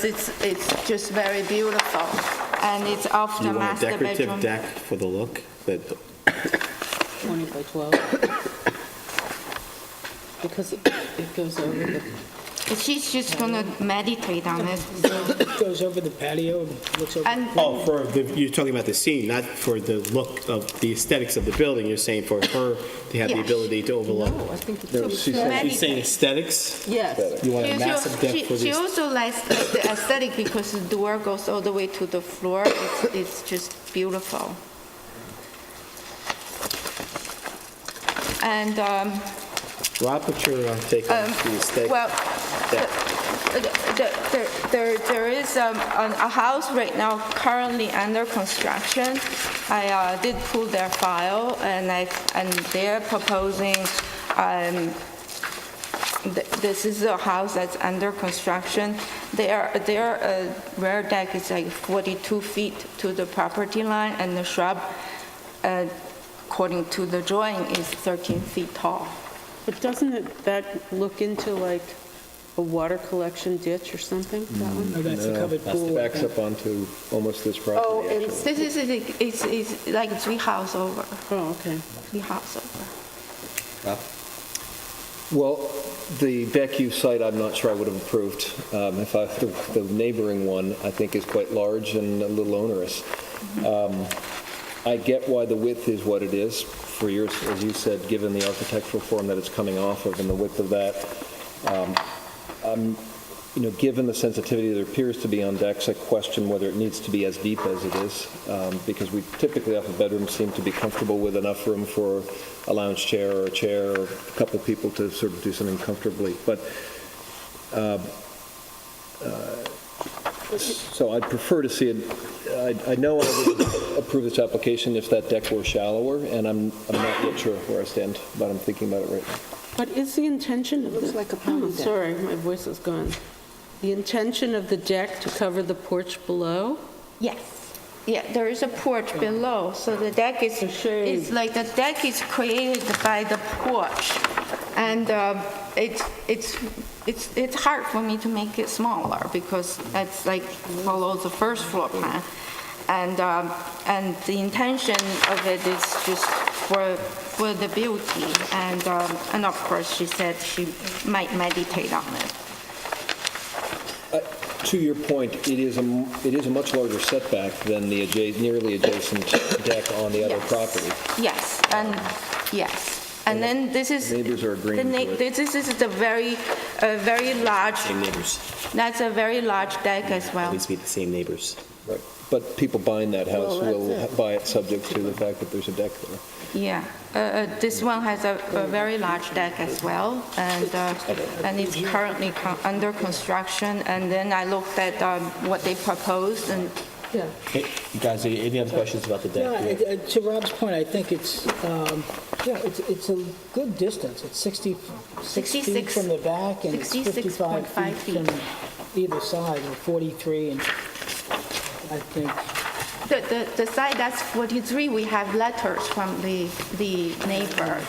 it's just very beautiful, and it's off You the want a master decorative bedroom. deck for the look, but 20 by 12. Because it goes over the, She's just gonna meditate on it. It goes over the patio, and looks over. And you're talking about the scene, not for the look of the aesthetics of the building. You're saying for her to have the Yes. ability to overlook. no, I think it's, No, she's saying- She's saying aesthetics? yes. You want a massive deck for She this? also likes the aesthetic because the door goes all the way to the floor. It's just beautiful. And, Rob, what's your take on the aesthetic? well, deck? there is a house right now currently under construction. I did pull their file, and they're proposing, this is a house that's under construction. Their rear deck is like 42 feet to the property line, and the shrub, according to the drawing, is 13 feet tall. But doesn't that look into like a water collection ditch or something, that one? No, that's a covered pool. Backs up onto almost this property, Oh, actually. it's, This is it's like 3 house over, oh, okay. 3 house over. Well, the deck you cite, I'm not sure I would have approved. The neighboring one, I think, is quite large and a little onerous. I get why the width is what it is for yours, as you said, given the architectural form that it's coming off of and the width of that. Given the sensitivity that appears to be on decks, I question whether it needs to be as deep as it is, because we typically off a bedroom seem to be comfortable with enough room for a lounge chair or a chair or a couple of people to sort of do something comfortably. But so I'd prefer to see it. I know I would approve this application if that deck were shallower, and I'm not yet sure where I stand, but I'm thinking about it right now. But is the intention of the... like a pony deck. Sorry, my voice is gone. The intention of the deck to cover the porch below? Yes. Yeah, there is a porch below, so the deck is, it's like the deck is created by the porch. And it's hard for me to make it smaller because it's like below the first floor plan. And the intention of it is just for the beauty. And of course, she said she might meditate on it. To your point, it is a much larger setback than the nearly adjacent deck on the other property. Yes, and yes. And then this is... Neighbors are agreeing to it. This is the very large... Same neighbors. That's a very large deck as well. Needs to be the same neighbors. Right. But people buying that house will buy it subject to the fact that there's a deck there. Yeah, this one has a very large deck as well, and it's currently under construction. And then I looked at what they proposed, and Hey, you guys, any other questions about the deck? Yeah, to Rob's point, I think it's a good distance. It's 66 feet from the back, and it's 55 feet from either side, or 43, and I think... The side that's 43, we have letters from the neighbor.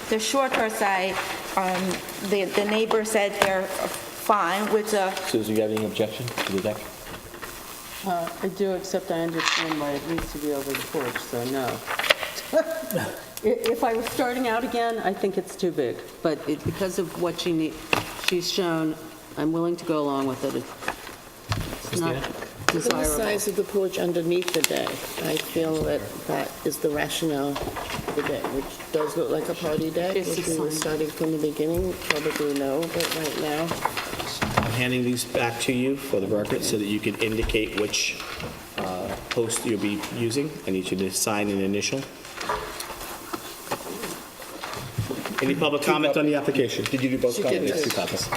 The shorter side, the neighbor said they're fine with the... Susan, you have any objection to the deck? I do, except I understand why it needs to be over the porch, so no. If I were starting out again, I think it's too big, but because of what she's shown, I'm willing to go along with it. It's not The desirable. size of the porch underneath the deck, I feel that is the rationale for the deck, which does look like a party deck. If we were starting from the beginning, probably no, but right now, I'm handing these back to you for the record so that you can indicate which post you'll be using. I need you to sign an initial. Any public comment on the application? Did you do both copies? Yes, 2 copies.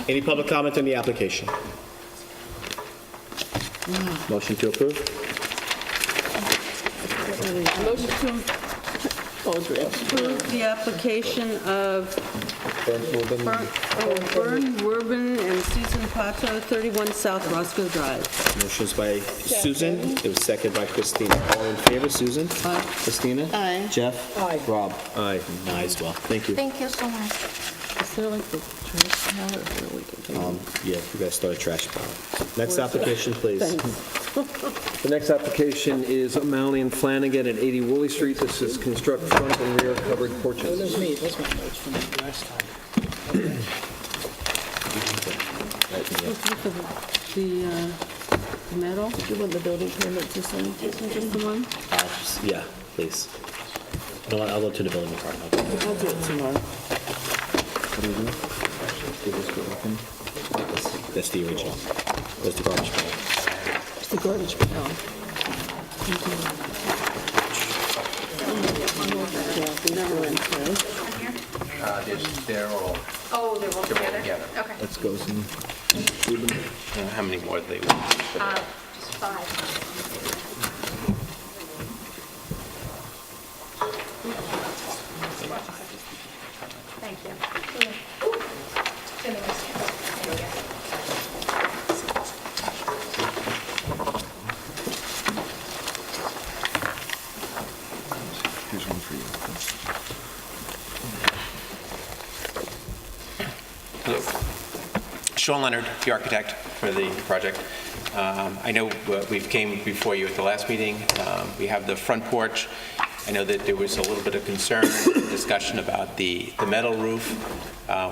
Any public comment on the application? Motion to approve? Motion to approve the application of Bern, Werben, and Susan Pato, 31 South Roscoe Drive. Motion's by Susan. It was seconded by Christina. All in favor, Susan? Aye. Christina? Aye. Jeff? Aye. Rob? Aye. Aye as well. Thank you. Thank you so much. is there like the trash pile or where we can take it? Yeah, we gotta start a trash pile. Next application, please. The next application is O'Malley and Flanagan at 80 Woolley Street. This is construct front and rear covered Oh, porches. that's me, that's my notes from the last time. The metal, Do you want the building permit to sign? just the one? Yeah, please. No, I'll go to the building department. I'll do it tomorrow. That's the original. That's the garbage pile. It's the garbage pile. Yeah, the number one, They're all Oh, they're all together. Okay. Let's go some. How many more do they want? Just 5. Thank you. Here's one for you. Hello. Sean Leonard, the architect for the project. I know we came before you at the last meeting. We have the front porch. I know that there was a little bit of concern, discussion about the metal roof.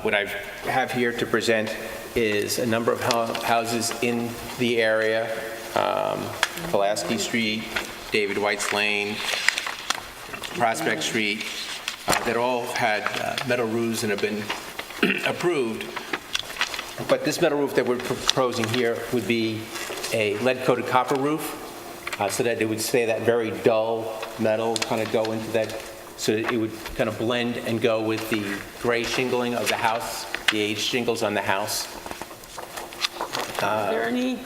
What I have here to present is a number of houses in the area, Pulaski Street, David White's Lane, Prospect Street, that all had metal roofs and have been approved. But this metal roof that we're proposing here would be a lead-coated copper roof, so that it would stay that very dull metal, kind of go into that, so that it would kind of blend and go with the gray shingling of the house, the aged shingles on the house. Are there any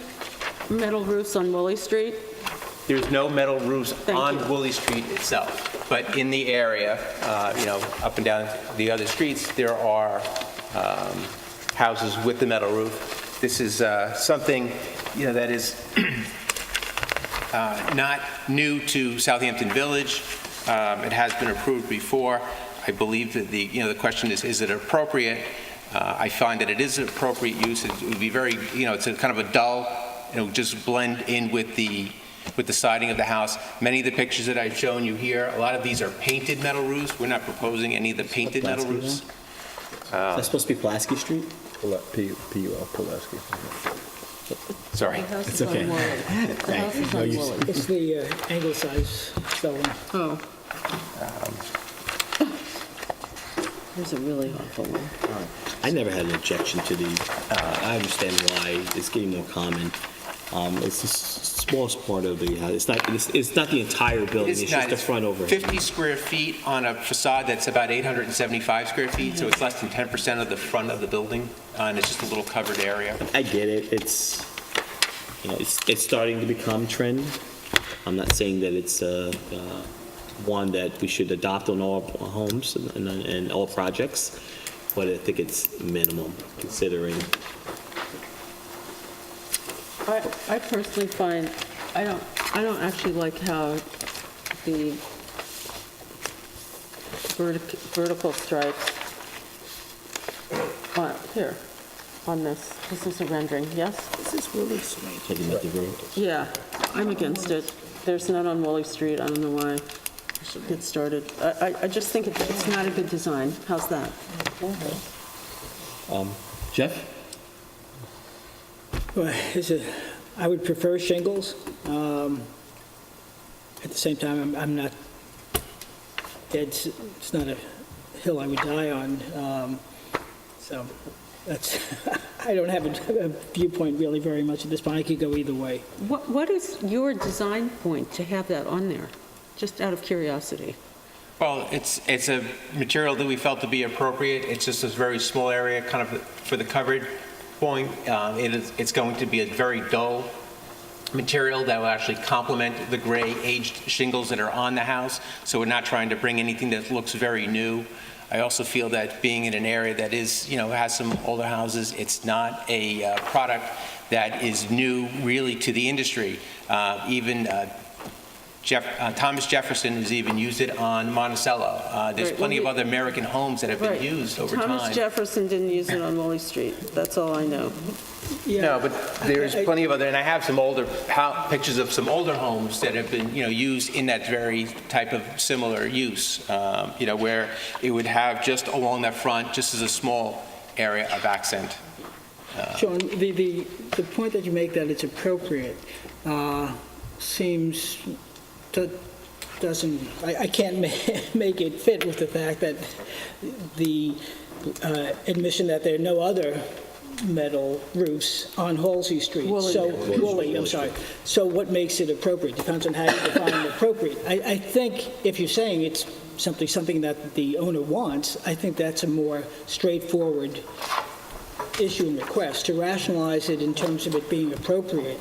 metal roofs on Woolley Street? There's no metal roofs Thank on you. Woolley Street itself, but in the area, up and down the other streets, there are houses with the metal roof. This is something, that is not new to Southampton Village. It has been approved before. I believe that the question is it appropriate? I find that it is an appropriate use. It would be very, it's a kind of a dull, just blend in with the siding of the house. Many of the pictures that I've shown you here, a lot of these are painted metal roofs. We're not proposing any of the painted metal roofs. Is that supposed to be Pulaski Street? P-U-L, Pulaski. Sorry. It's okay. The house is on Woolley. It's the anglicized spelling. Oh. There's a really awful one. I never had an objection to the, I understand why it's getting more common. It's the smallest part of the house. It's not the entire building, it's just the front overhead. 50 square feet on a facade that's about 875 square feet, so it's less than 10% of the front of the building, and it's just a little covered area. I get it. It's starting to become trend. I'm not saying that it's one that we should adopt on all homes and all projects, but I think it's minimum considering. I personally find, I don't actually like how the vertical stripes, here, on this is a rendering, yes? This is really strange. Talking about the road. Yeah, I'm against it. There's none on Woolley Street, I don't know why. I should get started. I just think it's not a good design. How's that? Jeff? Well, I would prefer shingles. At the same time, I'm not dead. It's not a hill I would die on. So that's, I don't have a viewpoint really very much at this point. I could go either way. What is your design point to have that on there? Just out of curiosity. Well, it's a material that we felt to be appropriate. It's just a very small area, kind of for the coverage point. It's going to be a very dull material that will actually complement the gray aged shingles that are on the house. So we're not trying to bring anything that looks very new. I also feel that being in an area that is, has some older houses, it's not a product that is new really to the industry. Even Thomas Jefferson has even used it on Monticello. There's plenty of other American homes that have been used over time. Thomas Jefferson didn't use it on Woolley Street. That's all I know. No, but there's plenty of other, and I have some older pictures of some older homes that have been, used in that very type of similar use, where it would have just along that front, just as a small area of accent. Sean, the point that you make that it's appropriate seems doesn't, I can't make it fit with the fact that the admission that there are no other metal roofs on Halsey Street. Woolley, I'm sorry. So what makes it appropriate? Depends on how you define appropriate. I think if you're saying it's simply something that the owner wants, I think that's a more straightforward issue and request. To rationalize it in terms of it being appropriate,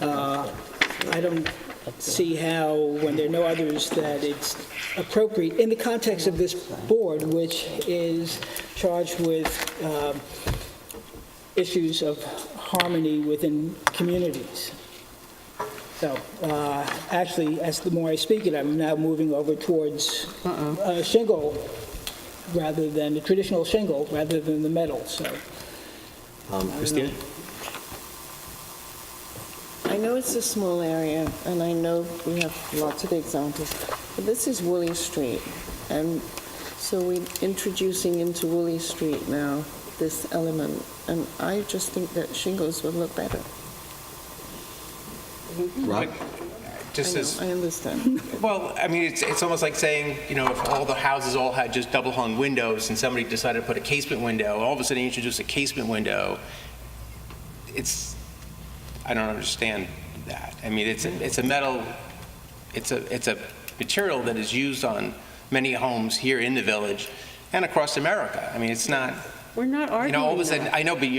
I don't see how, when there are no others, that it's appropriate in the context of this board, which is charged with issues of harmony within communities. So actually, as the more I speak it, I'm now moving over towards shingle rather than the traditional shingle rather than the metal. So, Christina? I know it's a small area, and I know we have lots of examples, but this is Woolley Street, and so we're introducing into Woolley Street now this element, and I just think that shingles would look better. Rob? I understand. Well, I mean, it's almost like saying, if all the houses all had just double hung windows and somebody decided to put a casement window, all of a sudden you introduce a casement window, I don't understand that. I mean, it's a metal, it's a material that is used on many homes here in the village and across America. I mean, it's not. We're not arguing. All of a sudden, I know, but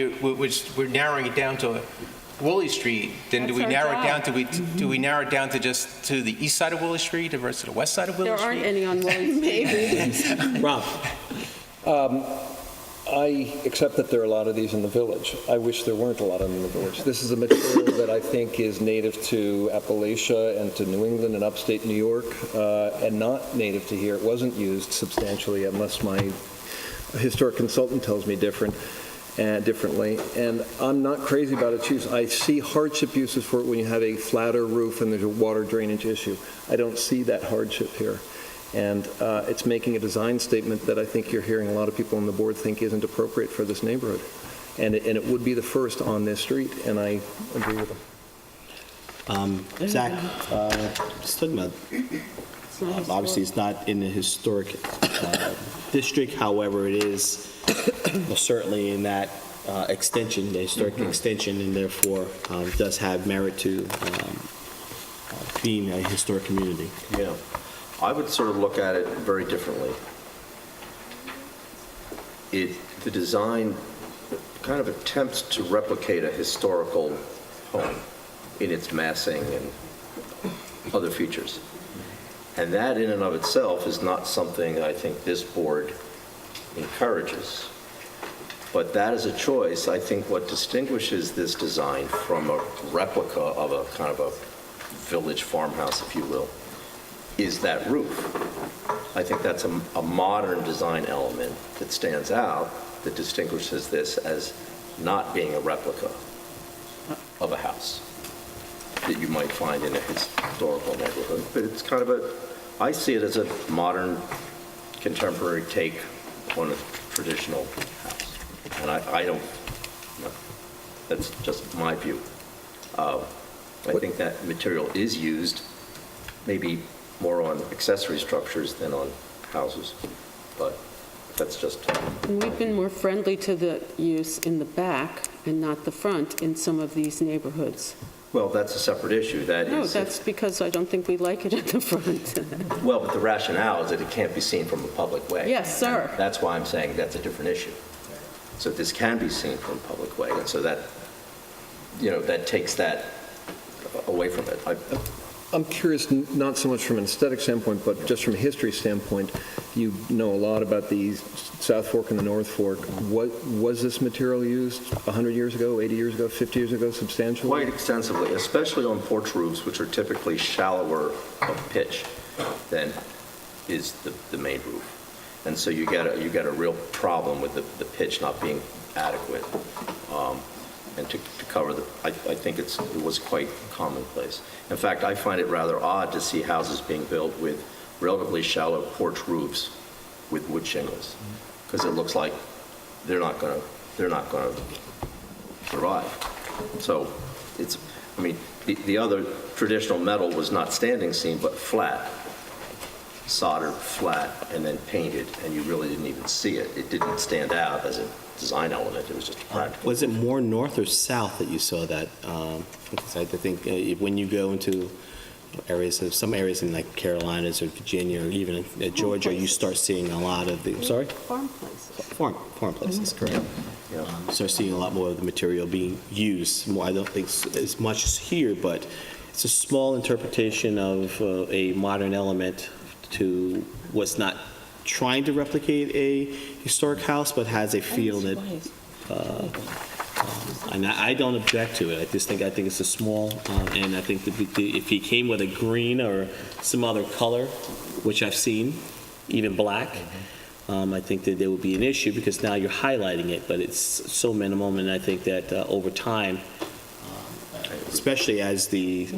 we're narrowing it down to Woolley Street. Then do we narrow it down to do we narrow it down to just to the east side of Woolley Street versus the west side of Woolley Street? There aren't any on Woolley Street. Maybe. Rob? I accept that there are a lot of these in the village. I wish there weren't a lot of them in the village. This is a material that I think is native to Appalachia and to New England and upstate New York, and not native to here. It wasn't used substantially, unless my historic consultant tells me differently. And I'm not crazy about its use. I see hardship uses for it when you have a flatter roof and there's a water drainage issue. I don't see that hardship here. And it's making a design statement that I think you're hearing a lot of people on the board think isn't appropriate for this neighborhood. And it would be the first on this street, and I agree with them. Zach, just talking about, obviously it's not in the historic district, however, it is certainly in that extension, the historic extension, and therefore does have merit to being a historic community. Yeah. I would sort of look at it very differently. The design kind of attempts to replicate a historical home in its massing and other features. And that in and of itself is not something I think this board encourages. But that is a choice. I think what distinguishes this design from a replica of a kind of a village farmhouse, if you will, is that roof. I think that's a modern design element that stands out, that distinguishes this as not being a replica of a house that you might find in a historical neighborhood. But it's kind of I see it as a modern, contemporary take on a traditional house. And I don't, that's just my view. I think that material is used, maybe more on accessory structures than on houses, but that's just... And we've been more friendly to the use in the back and not the front in some of these neighborhoods. Well, that's a separate issue. No, that's because I don't think we like it at the front. Well, but the rationale is that it can't be seen from a public way. Yes, sir. And that's why I'm saying that's a different issue. So this can be seen from a public way, and so that, that takes that away from it. I'm curious, not so much from an aesthetic standpoint, but just from a history standpoint. You know a lot about the South Fork and the North Fork. What was this material used 100 years ago, 80 years ago, 50 years ago, substantially? Quite extensively, especially on porch roofs, which are typically shallower of pitch than is the main roof. And so you get a real problem with the pitch not being adequate. And to cover I think it was quite commonplace. In fact, I find it rather odd to see houses being built with relatively shallow porch roofs with wood shingles, because it looks like they're not going to survive. So the other traditional metal was not standing seam, but flat, soldered flat, and then painted, and you really didn't even see it. It didn't stand out as a design element. It was just a practical. Was it more north or south that you saw that? Because I think when you go into some areas in like Carolinas or Virginia or even Georgia, you start seeing a lot of the, sorry? Farm places. Farm places, correct. Start seeing a lot more of the material being used. More, I don't think as much as here, but it's a small interpretation of a modern element to what's not trying to replicate a historic house, but has a feel that, and I don't object to it. I think it's a small, and I think if he came with a green or some other color, which I've seen, even black, I think that there would be an issue because now you're highlighting it, but it's so minimum, and I think that over time, especially as the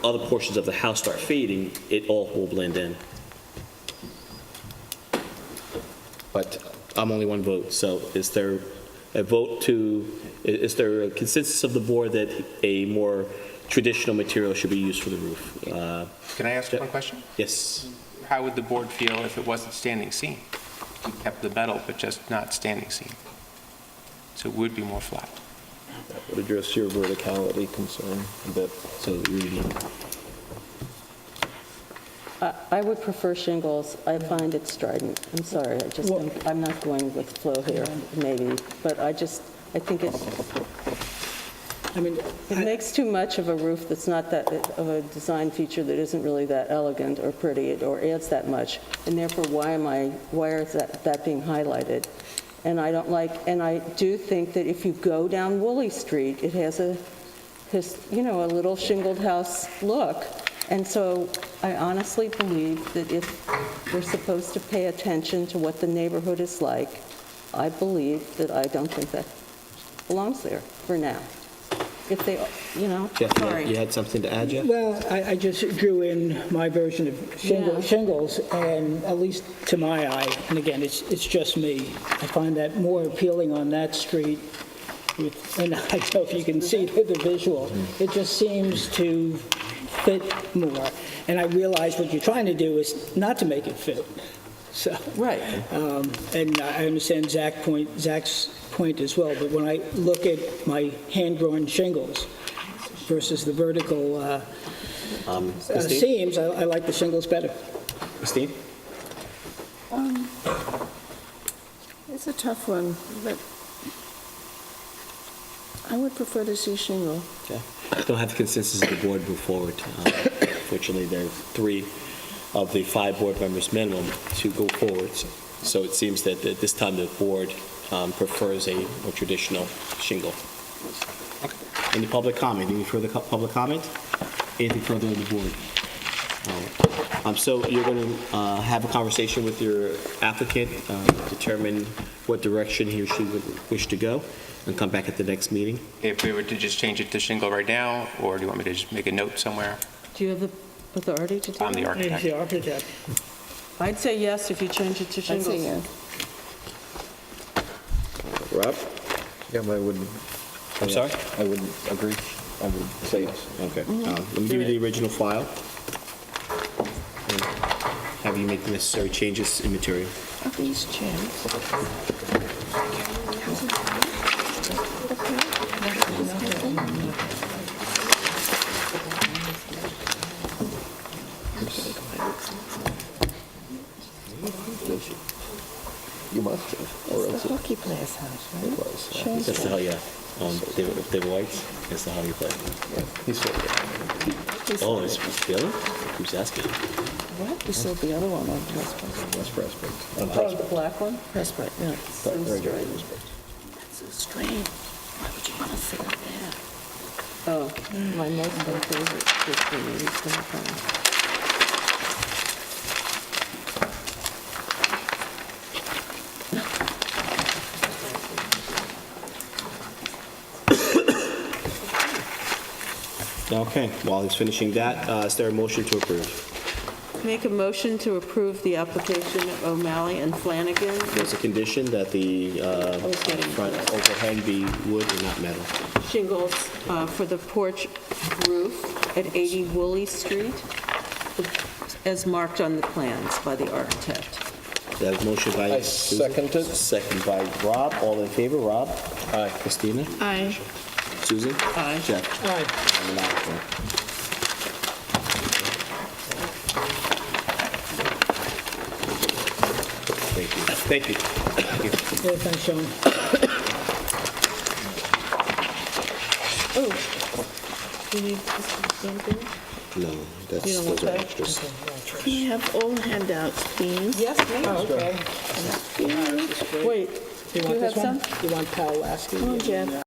other portions of the house start fading, it all will blend in. But I'm only one vote, so is there a is there a consensus of the board that a more traditional material should be used for the roof? Can I ask one question? Yes. How would the board feel if it wasn't standing seam? You kept the metal, but just not standing seam. So it would be more flat. That would address your verticality concern a bit. So really, I would prefer shingles. I find it strident. I'm sorry. I'm not going with flow here, maybe, but I think it makes too much of a roof that's not that of a design feature that isn't really that elegant or pretty or adds that much, and therefore why is that being highlighted? And I don't like, and I do think that if you go down Woolley Street, it has a little shingled house look. And so I honestly believe that if we're supposed to pay attention to what the neighborhood is like, I believe that I don't think that belongs there for now. If they, Jeff, sorry. you had something to add, Jeff? Well, I just drew in my version of shingles, and at least to my eye, and again, it's just me, I find that more appealing on that street, and I don't know if you can see it with the visual. It just seems to fit more. And I realize what you're trying to do is not to make it fit. So, right. And I understand Zach's point as well, but when I look at my hand-drawn shingles versus the vertical seams, I like the shingles better. Christine? It's a tough one, but I would prefer to see shingle. Okay. Don't have the consensus of the board move forward. Fortunately, there are 3 of the 5 board members minimum to go forward. So it seems that at this time the board prefers a more traditional shingle. Okay. Any public comment? Any further public comment? Anything further on the board? So you're going to have a conversation with your applicant, determine what direction he or she would wish to go, and come back at the next meeting? If we were to just change it to shingle right now, or do you want me to just make a note somewhere? Do you have the authority to do that? I'm the architect. He's the architect. I'd say yes if you change it to I'd shingles. say yes. Rob? Yeah, I would. I'm sorry? I would agree. I would say yes. Okay. Let me give you the original file. And have you make the necessary changes in material. Are these chairs? You must have. Or It's else the hockey player's house, right? it was. Shows That's the hell, yeah. David White's, that's the how you play. He's still there. Oh, it's Billy? Who's asking? What? We sold the other one on Prospect. That's Prospect. On Oh, Prospect. the black one? Prospect, yeah. Right, very good. Prospect. That's so strange. Why would you want to sit up there? Oh. My most favorite is the ladies in the front. Okay, while he's finishing that, is there a motion to approve? Make a motion to approve the application of O'Malley and Flanagan. There's a condition that the was getting front overhang be wood and not metal. Shingles for the porch roof at 80 Woolley Street, as marked on the plans by the architect. That is motion by I Susan. second it. Second by Rob. All in favor? Rob? Aye. Christina? Aye. Susan? Aye. Jeff? Aye. I'm an aye. Thank you. Thank you. Thank you. Yeah, thanks, Sean. Oh, do you need this stamping? No, that's, You don't want those are that? extras. Can you have all handouts, please? Yes, ma'am. Oh, okay. Wait, You do want you have this one? some? You want Pal Lasky? Come on, Jeff.